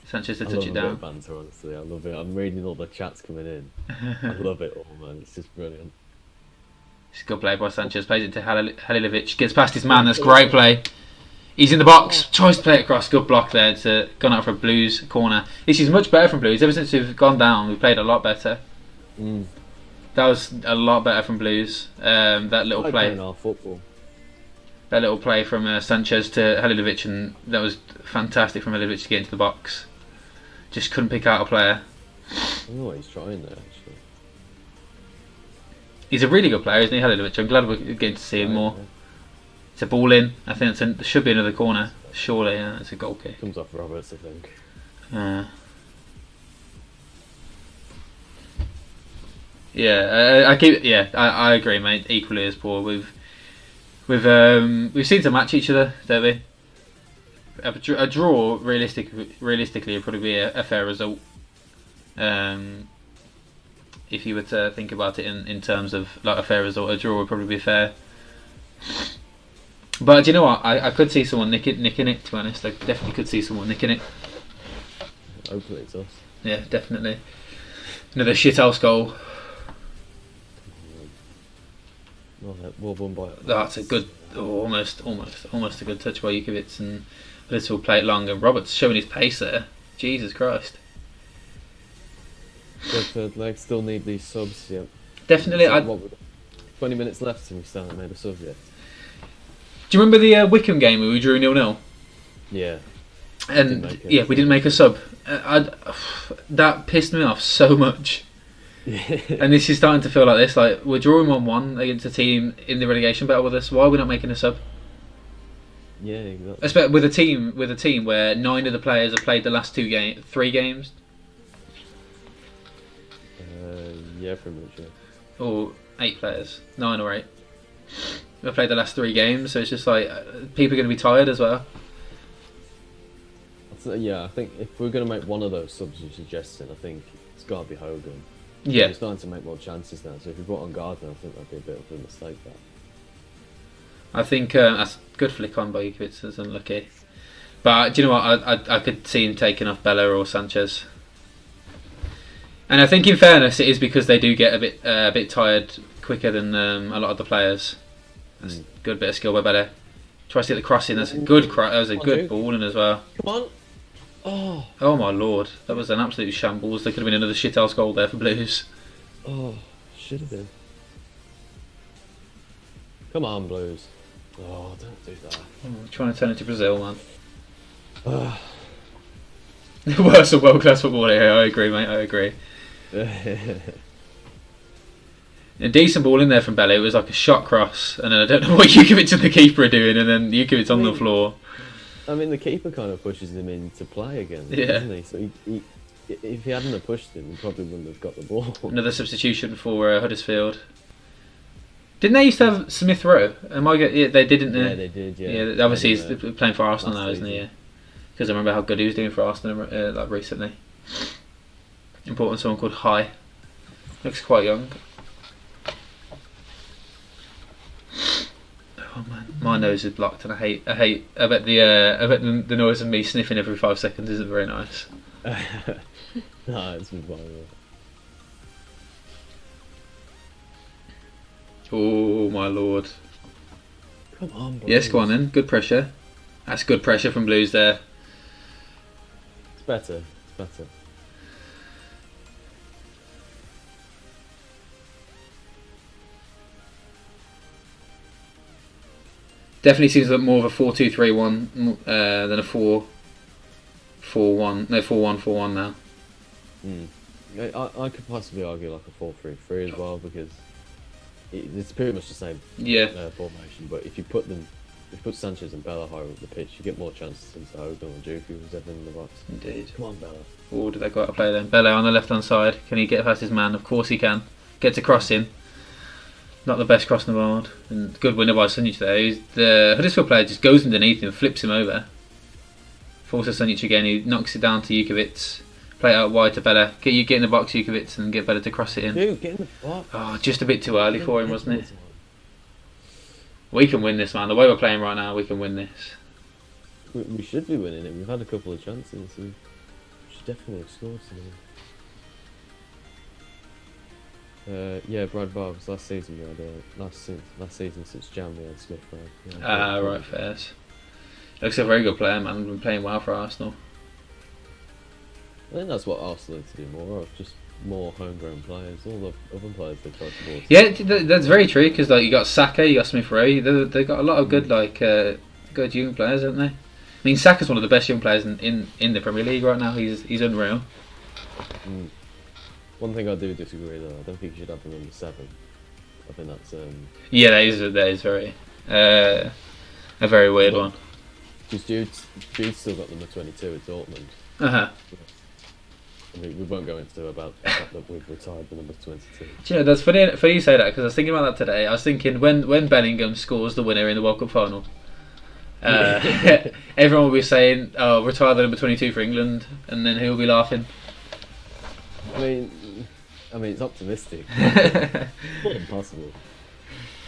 Sanchez to touch it down. Banter, honestly, I love it. I'm reading all the chats coming in. I love it all, man. It's just brilliant. It's a good play by Sanchez. Plays it to Halilovic. Gets past his man. That's great play. He's in the box. Tries to play it across. Good block there. To gone out for a Blues corner. This is much better from Blues. Ever since we've gone down, we've played a lot better. That was a lot better from Blues. That little play. Our football. That little play from Sanchez to Halilovic, and that was fantastic from Halilovic to get into the box. Just couldn't pick out a player. I don't know what he's trying there, actually. He's a really good player, isn't he, Halilovic? I'm glad we're getting to see him more. Yeah. It's a ball in. I think there should be another corner. Surely, yeah, it's a goal kick. Comes off Roberts, I think. I agree, mate. Equally as poor. We've seen to match each other, don't we? A draw, realistically, would probably be a fair result. If you were to think about it in terms of like a fair result, a draw would probably be fair. But do you know what? I could see someone nicking it. To be honest, I definitely could see someone nicking it. Hopefully it's us. Yeah, definitely. Another shithouse goal. Well won by. That's a good, almost a good touch by Jukovic, and Huddersfield play it long, and Roberts showing his pace there. Jesus Christ. Third leg still need these subs. Yeah. Definitely. 20 minutes left and we still haven't made a sub yet. Do you remember the Wickham game where we drew 0-0? Yeah. And we didn't make a sub. That pissed me off so much. Yeah. And this is starting to feel like this. Like we're drawing 1-1 against a team in the relegation battle with us. Why are we not making a sub? Yeah, exactly. Especially with a team where 9 of the players have played the last 3 games. Yeah, pretty much. Yeah. Or 8 players, 9 or 8. We've played the last 3 games, so it's just like people are going to be tired as well. Yeah, I think if we're going to make one of those subs you're suggesting, I think it's got to be Hogan. Yeah. We're starting to make more chances now, so if you brought on Gardner, I think that'd be a bit of a mistake there. I think that's a good flick on by Jukovic, it's unlucky. But do you know what? I could see him taking off Bella or Sanchez. And I think, in fairness, it is because they do get a bit tired quicker than a lot of the players. That's a good bit of skill by Bella. Tries to get the crossing. That's a good that was a good ball in as well. Come on! Oh my lord, that was an absolute shambles. There could have been another shithouse goal there for Blues. Oh, should have been. Come on, Blues. Oh, don't do that. Trying to turn it to Brazil, man. Worse than world class football here. I agree, mate. I agree. A decent ball in there from Bella. It was like a shot cross, and then I don't know what Jukovic and the keeper are doing, and then Jukovic on the floor. I mean, the keeper kind of pushes him into play again, Yeah. doesn't he? So he, if he hadn't have pushed him, he probably wouldn't have got the ball. Another substitution for Huddersfield. Didn't they used to have Smith Rowe? Yeah, they didn't. Yeah, they did. Yeah. Yeah, obviously he's playing for Arsenal now, last isn't he? season. Yeah. Because I remember how good he was doing for Arsenal like recently. Important someone called High. Looks quite young. Oh man, my nose is blocked, and I bet the noise of me sniffing every 5 seconds isn't very nice. No, it's been fine. Oh my lord. Come on, Blues. Yes, go on then. Good pressure. That's good pressure from Blues there. It's better. It's better. Definitely seems like more of a 4-2-3-1 than a 4-4-1. No, 4-1-4-1 now. I could possibly argue like a 4-3-3 as well, because it's pretty much the same formation. But if you put Sanchez and Bella higher up the pitch, you get more chances into Hogan or Duke, who's ever in the box. Indeed. Come on, Bella. Oh, did they go out to play then? Bella on the left hand side. Can he get past his man? Of course he can. Gets a cross in. Not the best cross in the world. And good winner by Sunjic there. The Huddersfield player just goes underneath him and flips him over. Forces Sunjic again. He knocks it down to Jukovic. Play it out wide to Bella. Get in the box, Jukovic, and get Bella to cross it in. Dude, get in the box. Oh, just a bit too early for him, wasn't it? We can win this, man. The way we're playing right now, we can win this. We should be winning it. We've had a couple of chances. We should definitely have scored something. Yeah, Brad Barb's last season we had last season since Jan we had Smith Rowe. Yeah, Right, fairs. Looks a very good player, man. Been playing well for Arsenal. I think that's what Arsenal need to do more of, just more homegrown players. All the other players they try to ball. Yeah, that's very true, because like you got Saka, you got Smith Rowe. They've got a lot of good good young players, haven't they? I mean, Saka's one of the best young players in the Premier League right now. He's unreal. One thing I do disagree though, I don't think you should have the number 7. I think that's Yeah, that is very a very weird one. because Jude's still got number 22 at Dortmund. I mean, we won't go into about the fact that we've retired the number 22. Do you know, that's funny you say that, because I was thinking about that today. I was thinking when Bellingham scores the winner in the World Cup final, everyone will be saying, "Oh, retire the number 22 for England," and then who will be laughing? I mean, it's optimistic. It's not impossible.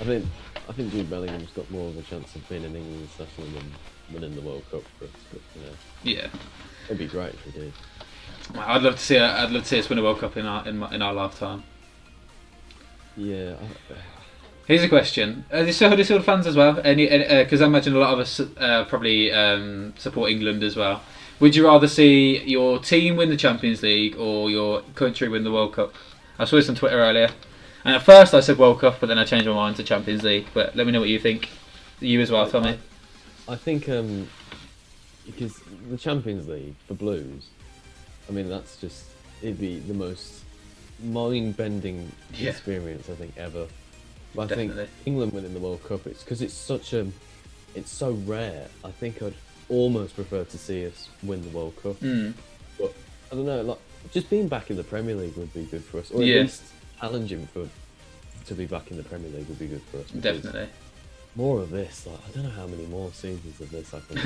I think Jude Bellingham's got more of a chance of being an England international than winning the World Cup for us. But Yeah, it'd be great if he did. I'd love to see us win a World Cup in our lifetime. Yeah. Here's a question: Is Huddersfield fans as well? Because I imagine a lot of us probably support England as well. Would you rather see your team win the Champions League or your country win the World Cup? I saw this on Twitter earlier, and at first I said World Cup, but then I changed my mind to Champions League. But let me know what you think. You as well, Tommy. I think because the Champions League for Blues, I mean it'd be the most mind-bending experience I think ever. But I think England winning the World Cup, it's because it's so rare. I think I'd almost prefer to see us win the World Cup. But I don't know, like just being back in the Premier League would be good for us, or at least challenging to be back in the Premier League would be good for us. Definitely. More of this, like I don't know how many more seasons of this I can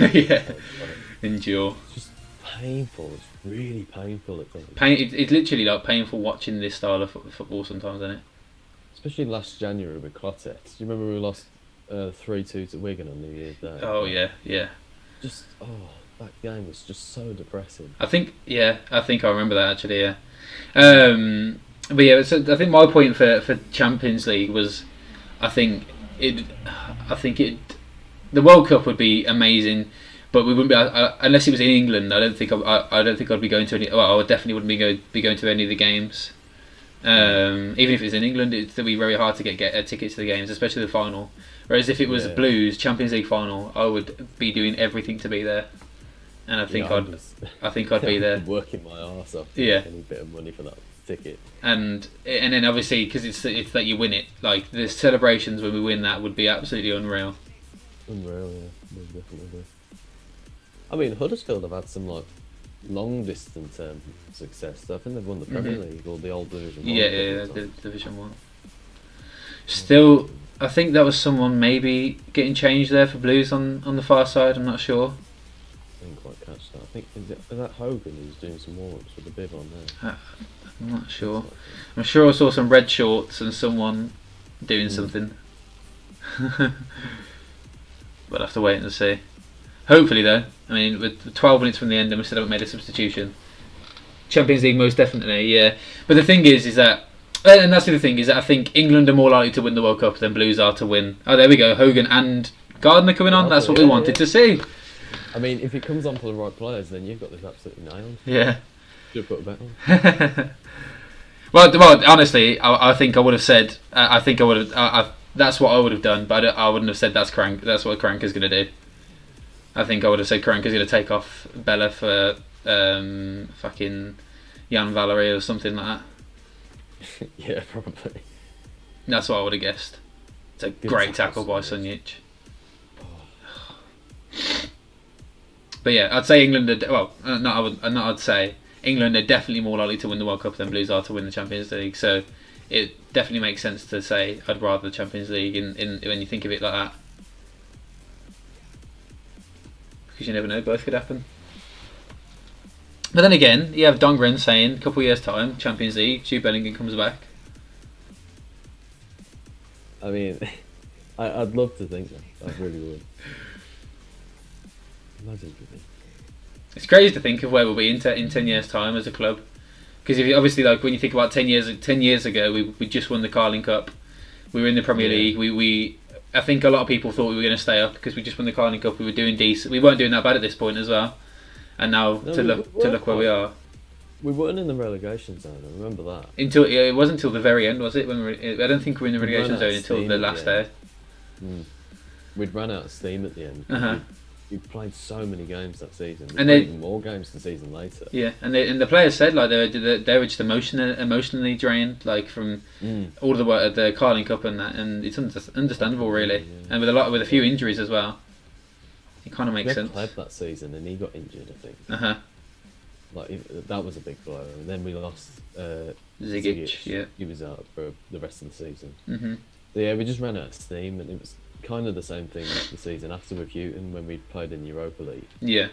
endure. It's just painful. It's really painful at times. It's literally like painful watching this style of football sometimes, isn't it? Especially last January with Clotet. Do you remember we lost 3-2 to Wigan on New Year's Day? Oh yeah. Just that game was just so depressing. I think I remember that actually. Yeah. But yeah, so I think my point for Champions League was, I think the World Cup would be amazing, but we wouldn't be unless it was in England. I don't think I'd be going to any. Well, I definitely wouldn't be going to any of the games. Even if it's in England, it'd be very hard to get tickets to the games, especially the final. Whereas if it was Blues Champions League final, I would be doing everything to be there, and I think I'd be there, working my arse off to get any bit of money for that ticket. And then obviously because it's that you win it, like the celebrations when we win that would be absolutely unreal. Unreal, yeah, definitely. I mean, Huddersfield have had some like long distance success. I think they've won the Premier League or the old Division 1. Yeah, the Division 1. Still, I think that was someone maybe getting changed there for Blues on the far side. I'm not sure. I didn't quite catch that. I think is that Hogan who's doing some warm-ups with the bib on there. I'm not sure. I'm sure I saw some red shorts and someone doing something. But I'll have to wait and see. Hopefully though, I mean with 12 minutes from the end and we still haven't made a substitution. Champions League most definitely, yeah. But the thing is that, and that's the thing, is that I think England are more likely to win the World Cup than Blues are to win. Oh, there we go, Hogan and Gardner coming on, that's what we wanted to see. I mean, if it comes on for the right players, then you've got this absolutely nailed. Yeah. Should have put a bet on. Well, honestly, I think I would have said, that's what I would have done, but I wouldn't have said that's what Crank is going to do. I think I would have said Crank is going to take off Bella for fucking Jan Valery or something like that. Yeah, probably. That's what I would have guessed. It's a great tackle by Sunjic. But yeah, I'd say England I'd say England are definitely more likely to win the World Cup than Blues are to win the Champions League. So it definitely makes sense to say I'd rather the Champions League in when you think of it like that. Because you never know, both could happen. But then again, you have Dongren saying a couple of years' time, Champions League, Jude Bellingham comes back. I mean, I'd love to think that. I really would. Imagine if it. It's crazy to think of where we'll be in 10 years' time as a club. Because if you, obviously, like when you think about 10 years ago, we just won the Carling Cup. We were in the Premier League. I think a lot of people thought we were going to stay up because we just won the Carling Cup. We were doing decent. We weren't doing that bad at this point as well. And now to look where we are. We weren't in the relegation zone. I remember that. It wasn't until the very end, was it? I don't think we were in the relegation zone until the last day. We'd run out of steam at the end. we played so many games that season. We And played they- even more games the season later. Yeah, and the players said like they were just emotionally drained, like from all the work at the Carling Cup and that, and it's understandable really, Yeah. and with a few injuries as well. It kind of We makes had sense. Pleb that season, and he got injured. I think that was a big blow. And then we lost Zigic, yeah. He was out for the rest of the season. Mhm. So yeah, we just ran out of steam, and it was kind of the same thing the season after with Houghton when we played in Europa League. Yeah.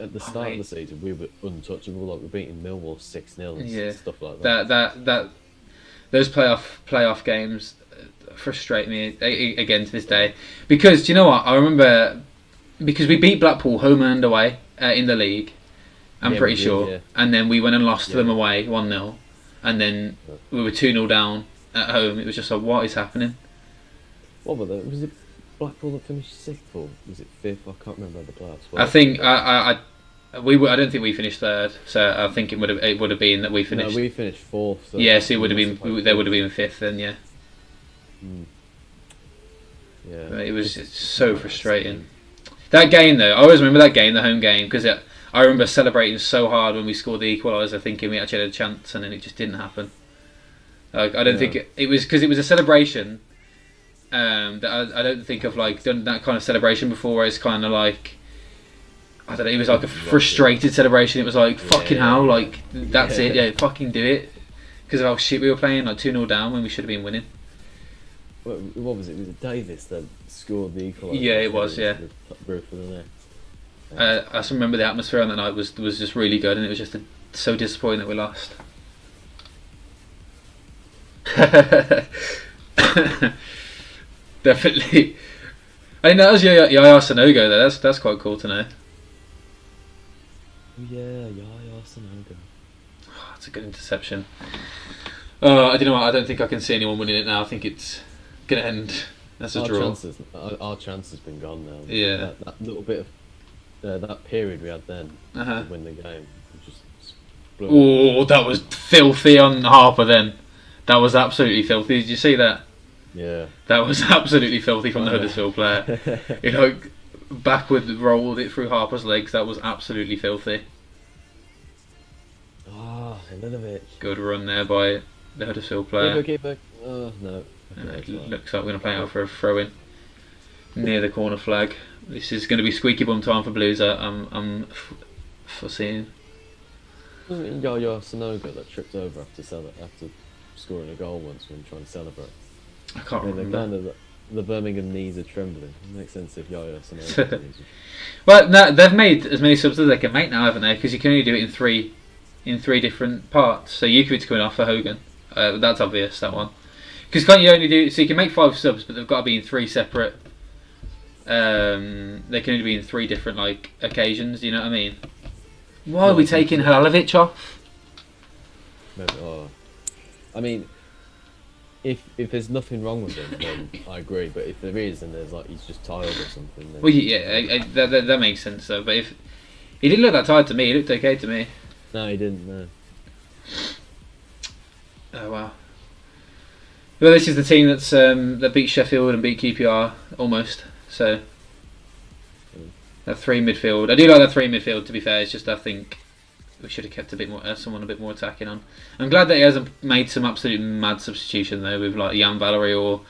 At the start of the season, we were untouchable. Like we're beating Millwall 6-0 and Yeah. stuff like that. That those playoff games frustrate me again to this day, because do you know what, I remember, because we beat Blackpool home and away in the league, I'm Yeah, pretty we did, sure, yeah. and then we went and lost to them Yeah. away 1-0, and then we were 2-0 down at home. It was just like, what is happening? What was it? Was it Blackpool that finished sixth, or was it fifth? I can't remember the playoffs. I think I don't think we finished third, so I think it would have been that we finished. No, we finished fourth. So yeah, so it would have we been must played they would have been fifth then, yeah. Yeah. But it was it's so frustrating. That game though, I always remember that game, the home game, because I remember celebrating so hard when we scored the equaliser, thinking we actually had a chance, and then it just didn't happen. Like I don't think it was because it was a celebration. That I don't think I've like done that kind of celebration before. Where it's kind of like, I don't know. It was like a frustrated celebration. It was like fucking hell, like that's it. Yeah, fucking do it. Because of how shit we were playing, like 2-0 down when we should have been winning. What was it? Was it Davis that scored the equaliser? Yeah, it was, yeah. The roof of the net. I just remember the atmosphere on that night was just really good, and it was just so disappointing that we lost. Definitely. I think that was Yaya Sanogo though. That's quite cool to know. Oh, yeah, Sanogo. Oh, that's a good interception. I don't know. I don't think I can see anyone winning it now. I think it's gonna end as a draw. Our chance has been gone now. Yeah. That little bit of that period we had then to win the game. Just blew Oh, that was filthy on Harper then. That was absolutely filthy. Did you see that? Yeah. That was absolutely filthy from the Huddersfield player. He like backward rolled it through Harper's legs. That was absolutely filthy. Ah, Ilinovich. Good run there by the Huddersfield player. Keeper. Oh, no. It looks like we're going to play out for a throw-in near the corner flag. This is going to be squeaky bum time for Blues. I'm foreseeing. Wasn't it Yaya Sanogo that tripped over after scoring a goal once when trying to celebrate? I can't I mean, remember. the Birmingham knees are trembling. It makes sense if Yaya Sanogo. Well, no, they've made as many subs as they can make now, haven't they? Because you can only do it in three different parts. So Jukovic's coming off for Hogan. That's obvious, that one. Because can't you only do... So you can make 5 subs, but they've got to be in 3 separate... they can only be in 3 different, like, occasions, you know what I mean? Why are we taking Halalovic off? I mean, if there's nothing wrong with him, then I agree. But if there is, and there's like he's just tired or something, then... Well, yeah, that makes sense, though. But if... He didn't look that tired to me. He looked okay to me. No, he didn't, no. Oh, wow. Well, this is the team that beat Sheffield and beat QPR almost. So that 3 midfield. I do like that 3 midfield. To be fair, it's just I think we should have kept a bit more someone a bit more attacking on. I'm glad that he hasn't made some absolute mad substitution though with like Jan Valery or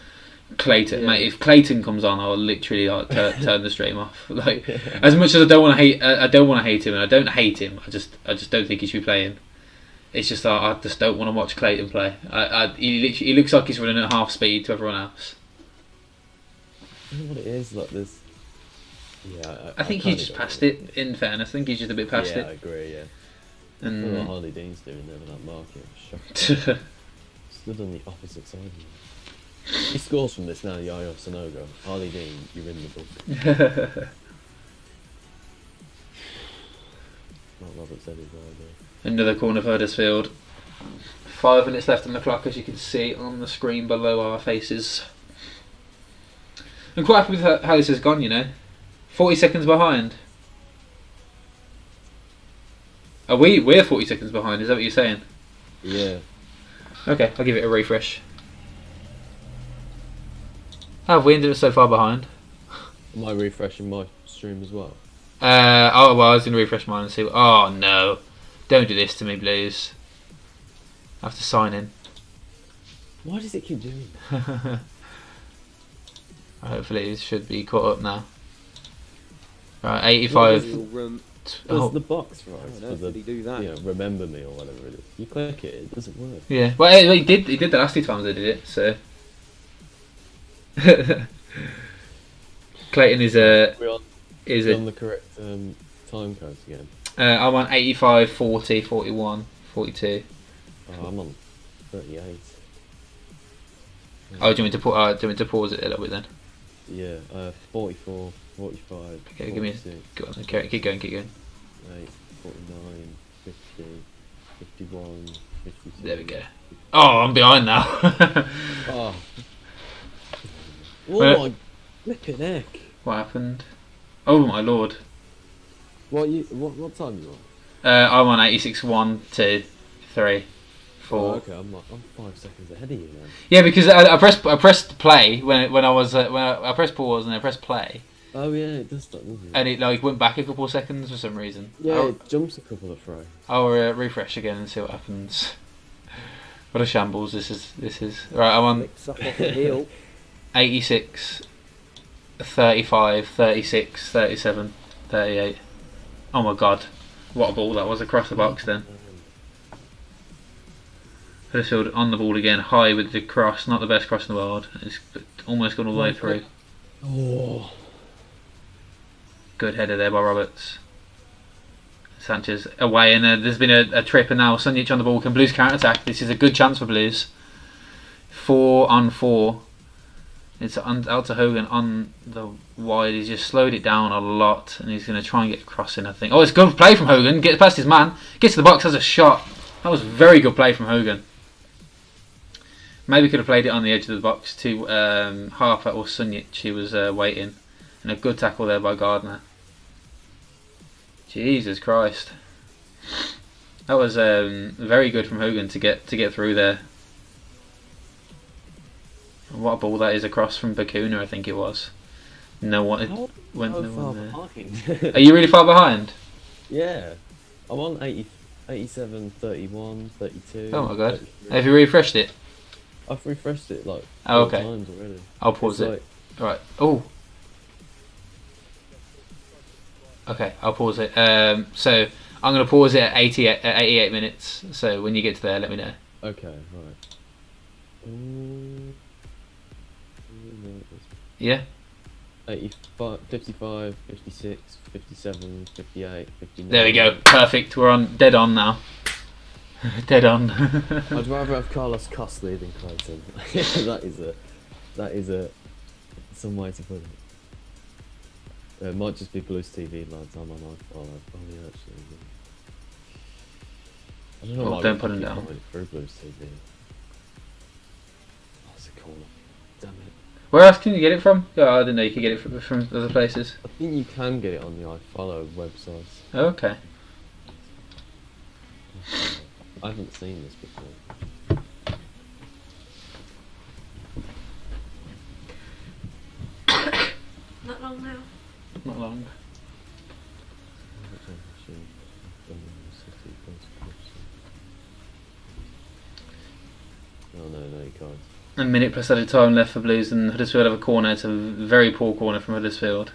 Clayton. Yeah. Mate, if Clayton comes on, I'll literally like turn the stream off. Like as much as I don't want to hate, I don't want to hate him, and I don't hate him. I just don't think he should be playing. It's just that I just don't want to watch Clayton play. He looks like he's running at half speed to everyone else. I don't know what it is, like this. Yeah, I think he's just past it. In fairness, I think he's just a bit past yeah, it. I agree. Yeah. I And don't know what Harley Dean's doing there with that market. Stood on the opposite side. He scores from this now, Yaya Sanogo. Harley Dean, you're in the book. Not Robert said his idea. Another corner for Huddersfield. 5 minutes left on the clock, as you can see on the screen below our faces. I'm quite happy with how this has gone, you know. 40 seconds behind. We're 40 seconds behind, is that what you're saying? Yeah. Okay, I'll give it a refresh. How have we ended up so far behind? Am I refreshing my stream as well? Oh well, I was gonna refresh mine and see. Oh no! Don't do this to me, please. I have to sign in. Why does it keep doing Hopefully, it should be caught up now. Right, 85. Room. that? Oh. There's the box, right? How on For earth the, did he do that? remember me or whatever it is. You click it, it doesn't work. Yeah, well, he did the last 2 times I did it. So Clayton is We're on, is on the correct time codes again. I'm on 85, 40, 41, 42. Oh, I'm on 38. Oh, do you want me to do you want me to pause it a little bit then? Yeah, 44, 45, Okay, give me 46, go on. Okay, keep going. 8, 49, 50, 51, 52. There we go. Oh, I'm behind now. Oh, Well- oh my flipping heck. What happened? Oh my lord. What time you on? I'm on 86, 1, 2, 3, 4. Oh, okay, I'm 5 seconds ahead of you then. Yeah, because I pressed play when I pressed pause and I pressed play, Oh yeah, it does that, doesn't it? and it like went back a couple of seconds for some reason. Yeah, it jumps a couple of frames. I'll refresh again and see what happens. What a shambles this is. Right, I'm on Mix up off the heel. 86, 35, 36, 37, 38. Oh my god, what a ball that was across the box then. Huddersfield on the ball again, high with the cross, not the best cross in the world. It's almost gone all the way through. Oh, Good header there by Roberts. Sanchez away, and there's been a trip, and now Sunjic on the ball. Can Blues counter attack? This is a good chance for Blues. 4 on 4. It's out to Hogan on the wide. He's just slowed it down a lot, and he's going to try and get a cross in, I think. Oh, it's good play from Hogan. Gets past his man. Gets to the box, has a shot. That was very good play from Hogan. Maybe could have played it on the edge of the box to Harper or Sunjic. He was waiting. And a good tackle there by Gardner. Jesus Christ. That was very good from Hogan to get through there. What a ball that is across from Bakuna, I think it was. No one. It went no one there. behind. Are you really far behind? Yeah, I'm on 80, 87, 31, 32. Oh my god. 33. Have you refreshed it? I've refreshed it like 4 Oh, okay. times already. I'll pause It's it. like- Right. Oh. Okay, I'll pause it. So I'm going to pause it at 88 minutes. So when you get to there, let me know. Okay, right. Yeah? 85, 55, 56, 57, 58, 59. There we go. Perfect. We're on dead on now. Dead on. I'd rather have Carlos Costly than Clayton. that is a some way to put it. It might just be Blues TV lads. I'm on iFollow. Oh yeah, actually. I don't know Well, why don't we put 'em keep down. going through Blues TV. Oh, it's a corner. Damn it. Where else can you get it from? Oh, I didn't know you could get it from other places. I think you can get it on the iFollow website. Oh, okay. I haven't seen this before. Not long now. Not long. Oh no, you can't. A minute plus added time left for Blues, and Huddersfield have a corner. It's a very poor corner from Huddersfield.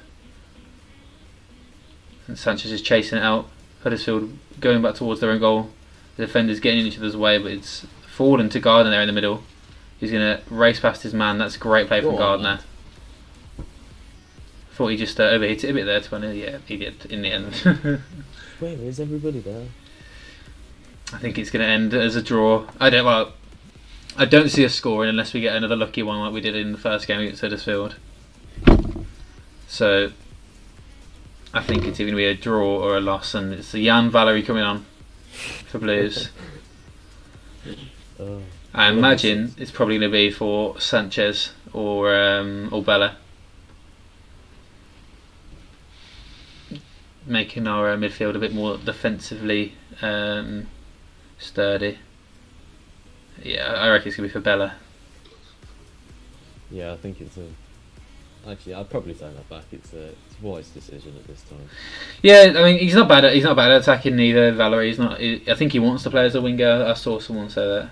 And Sanchez is chasing it out. Huddersfield going back towards their own goal. The defender's getting in each other's way, but it's fallen to Gardner there in the middle. He's going to race past his man. That's a great play from Go on, Gardner. Thought he just overhit it a bit there, 20. Yeah, he did in the end. Where is everybody there? I think it's going to end as a draw. I don't see us scoring unless we get another lucky one like we did in the first game against Huddersfield. So I think it's either going to be a draw or a loss, and it's Jan Valery coming on for Blues. Oh. I imagine it's probably going to be for Sanchez or Bella, making our midfield a bit more defensively sturdy. Yeah, I reckon it's going to be for Bella. Yeah, I think it's Actually, I'd probably take that back. It's a wise decision at this time. Yeah, I mean he's not bad at attacking neither. Valerie, he's not. I think he wants to play as a winger. I saw someone say that.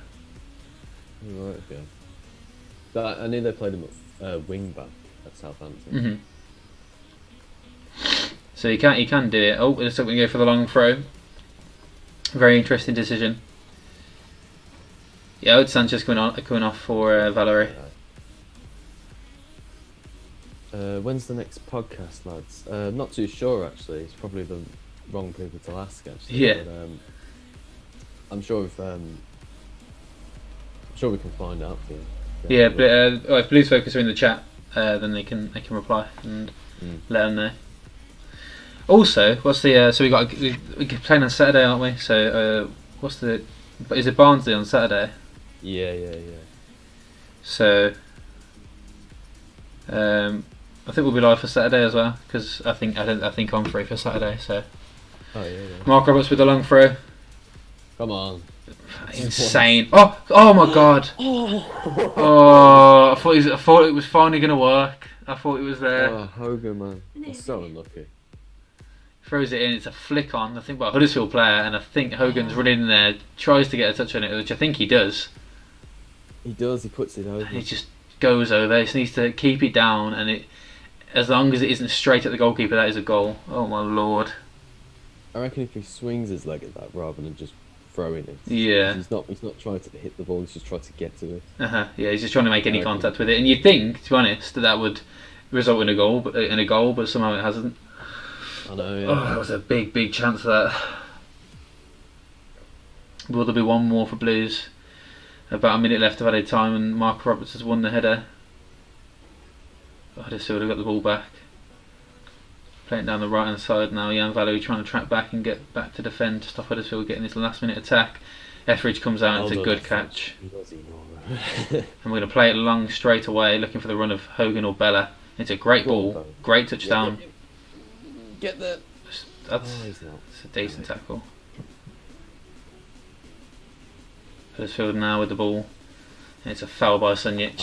Right, okay. But I knew they played him at wing back at Southampton. So he can do it. Oh, it looks like we go for the long throw. Very interesting decision. Yeah, it's Sanchez coming off for Valerie. When's the next podcast, lads? Not too sure actually. It's probably the wrong people to ask actually. Yeah. But, I'm sure we can find out for you. Yeah, but if Blues Focus are in the chat, then they can reply and let them know. Also, what's the so we're playing on Saturday, aren't we? So is it Barnsley on Saturday? Yeah. So I think we'll be live for Saturday as well because I think I'm free for Saturday. So yeah. Mark Roberts with the long throw. Come on. Insane! Oh my God! Oh, I thought it was finally gonna work. I thought it was there. Oh, Hogan, man, that's so unlucky. Throws it in. It's a flick on. I think by a Huddersfield player, and I think Hogan's running in there, tries to get a touch on it, which I think he does. He does. He puts it over. And he just goes over. He just needs to keep it down, and as long as it isn't straight at the goalkeeper, that is a goal. Oh my Lord! I reckon if he swings his leg at that rather than just throwing it. Yeah. He's not trying to hit the ball. He's just trying to get to it. Yeah, he's just trying to make any contact with it, and you'd think, to be honest, that would result in a goal, but somehow it hasn't. I know. Yeah. Oh, that was a big chance for that. Will there be one more for Blues? About a minute left of added time, and Mark Roberts has won the header. Huddersfield have got the ball back. Playing down the right hand side now. Jan Valery trying to track back and get back to defend to stop Huddersfield getting this last minute attack. Etheridge comes out, and it's a good catch. And we're going to play it long straight away, looking for the run of Hogan or Bella. It's a great ball, great touchdown. Get there. That's a decent tackle. Huddersfield now with the ball. And it's a foul by Sunjic.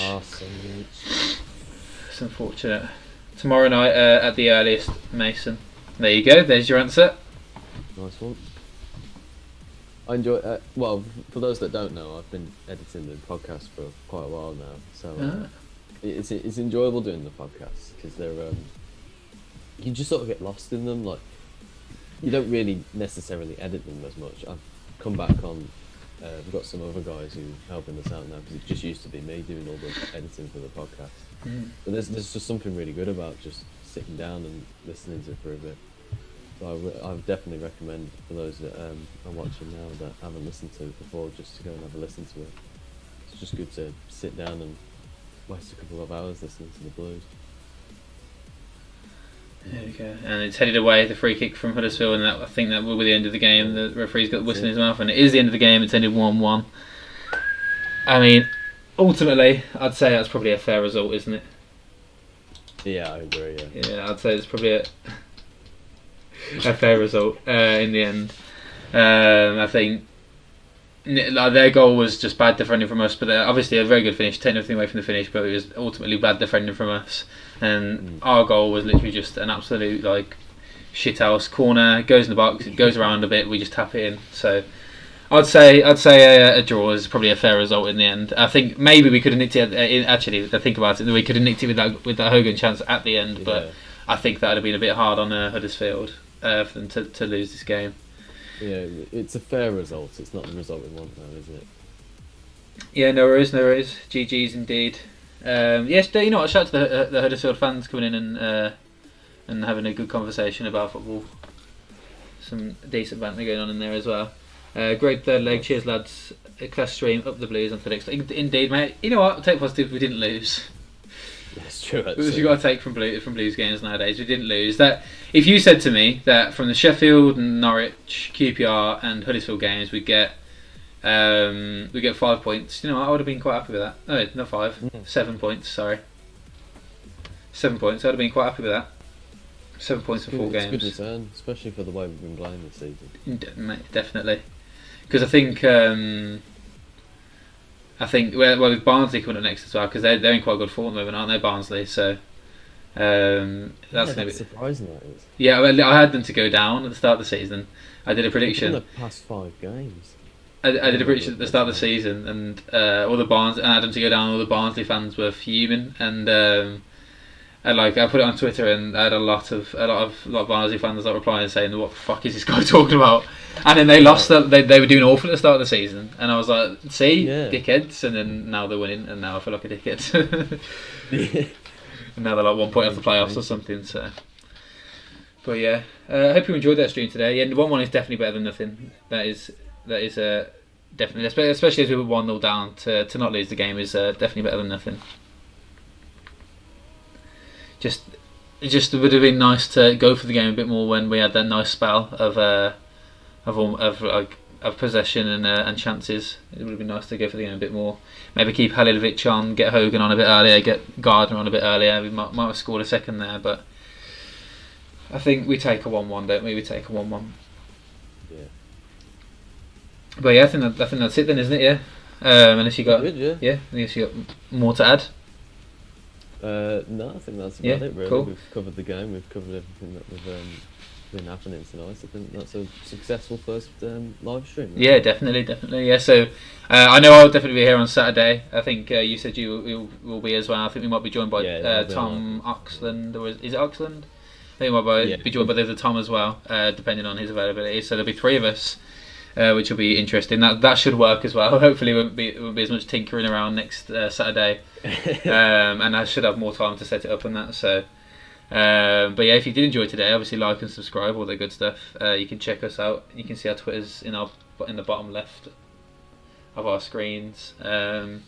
It's unfortunate. Tomorrow night at the earliest, Mason. There you go. There's your answer. Nice one. I enjoy. Well, for those that don't know, I've been editing the podcast for quite a while now, so it's enjoyable doing the podcasts because they're you just sort of get lost in them. Like you don't really necessarily edit them as much. I've come back on. We've got some other guys who helping us out now because it just used to be me doing all the editing for the podcast. But there's just something really good about just sitting down and listening to it for a bit. So I would definitely recommend for those that are watching now that haven't listened to it before, just to go and have a listen to it. It's just good to sit down and waste a couple of hours listening to the Blues. There we go. And it's headed away, the free kick from Huddersfield, and I think that will be the end of the game. The referee's got the whistle in his mouth, and it is the end of the game. It's ended 1-1. I mean, ultimately, I'd say that's probably a fair result, isn't it? Yeah, I agree, yeah. Yeah, I'd say it's probably a fair result in the end. I think their goal was just bad defending from us, but obviously a very good finish, taking everything away from the finish, but it was ultimately bad defending from us. And our goal was literally just an absolute shithouse corner. It goes in the box, it goes around a bit, we just tap it in. So I'd say a draw is probably a fair result in the end. I think maybe we could have nicked it. Actually, I think about it, we could have nicked it with that Hogan chance at the end, but I think that would have been a bit hard on Huddersfield for them to lose this game. Yeah, it's a fair result. It's not the result we want, though, is it? Yeah, no worries. GG's indeed. Yes, you know what? Shout out to the Huddersfield fans coming in and having a good conversation about football. Some decent banter going on in there as well. Great third leg. Cheers, lads. A class stream up the Blues on the next. Indeed, mate. You know what? I'll take positive. We didn't lose. That's true. What you got to take from Blues games nowadays? We didn't lose. That if you said to me that from the Sheffield, Norwich, QPR, and Huddersfield games we get 5 points. You know what? I would have been quite happy with that. No, not 5. 7 points. Sorry. 7 points. I would have been quite happy with that. 7 points in 4 games. It's a good return, especially for the way we've been playing this season. Definitely, because I think with Barnsley coming up next as well, because they're in quite good form at the moment, aren't they, Barnsley? So That's gonna be surprising. That is. Yeah, I had them to go down at the start of the season. I did a prediction. In the past 5 games. I did a prediction at the start of the season, and all the Barnsley, and I had them to go down. All the Barnsley fans were fuming, and I put it on Twitter, and I had a lot of Barnsley fans that replying saying, "What the fuck is this guy talking about?" And then they lost. They were doing awful at the start of the season, and I was like, "See, dickheads!" And then now they're winning, and now I feel like a dickhead. And now they're like 1 point off the playoffs or something. So, but yeah, I hope you enjoyed that stream today. Yeah, 1-1 is definitely better than nothing. That is definitely, especially as we were 1-0 down, to not lose the game is definitely better than nothing. It would have been nice to go for the game a bit more when we had that nice spell of possession and chances. It would have been nice to go for the game a bit more. Maybe keep Halilovic on, get Hogan on a bit earlier, get Gardner on a bit earlier. We might have scored a second there, but I think we take a 1-1, don't we? We take a 1-1. Yeah. But yeah, I think that's it then, isn't it? Yeah. Unless you got unless you got more to add. No, I think that's about it. Really, cool. We've covered the game. We've covered everything that we've been happening tonight. I think that's a successful first live stream. Yeah, definitely. Yeah, so I know I'll definitely be here on Saturday. I think you said you will be as well. I think we might be joined by Tom Oxland, or is it Oxland? I think we might be joined by the other Tom as well, depending on his availability. So there'll be 3 of us, which will be interesting. That should work as well. Hopefully, it won't be as much tinkering around next Saturday, and I should have more time to set it up and that. So. But yeah, if you did enjoy today, obviously like and subscribe, all that good stuff. You can check us out. You can see our Twitters in the bottom left of our screens. And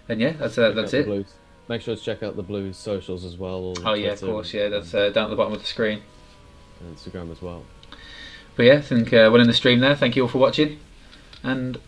yeah, that's it. Blues. Make sure to check out the Blues socials as well. Oh yeah, of course. Yeah, that's down at the bottom of the screen. And Instagram as well. But yeah, I think we'll end the stream there. Thank you all for watching, and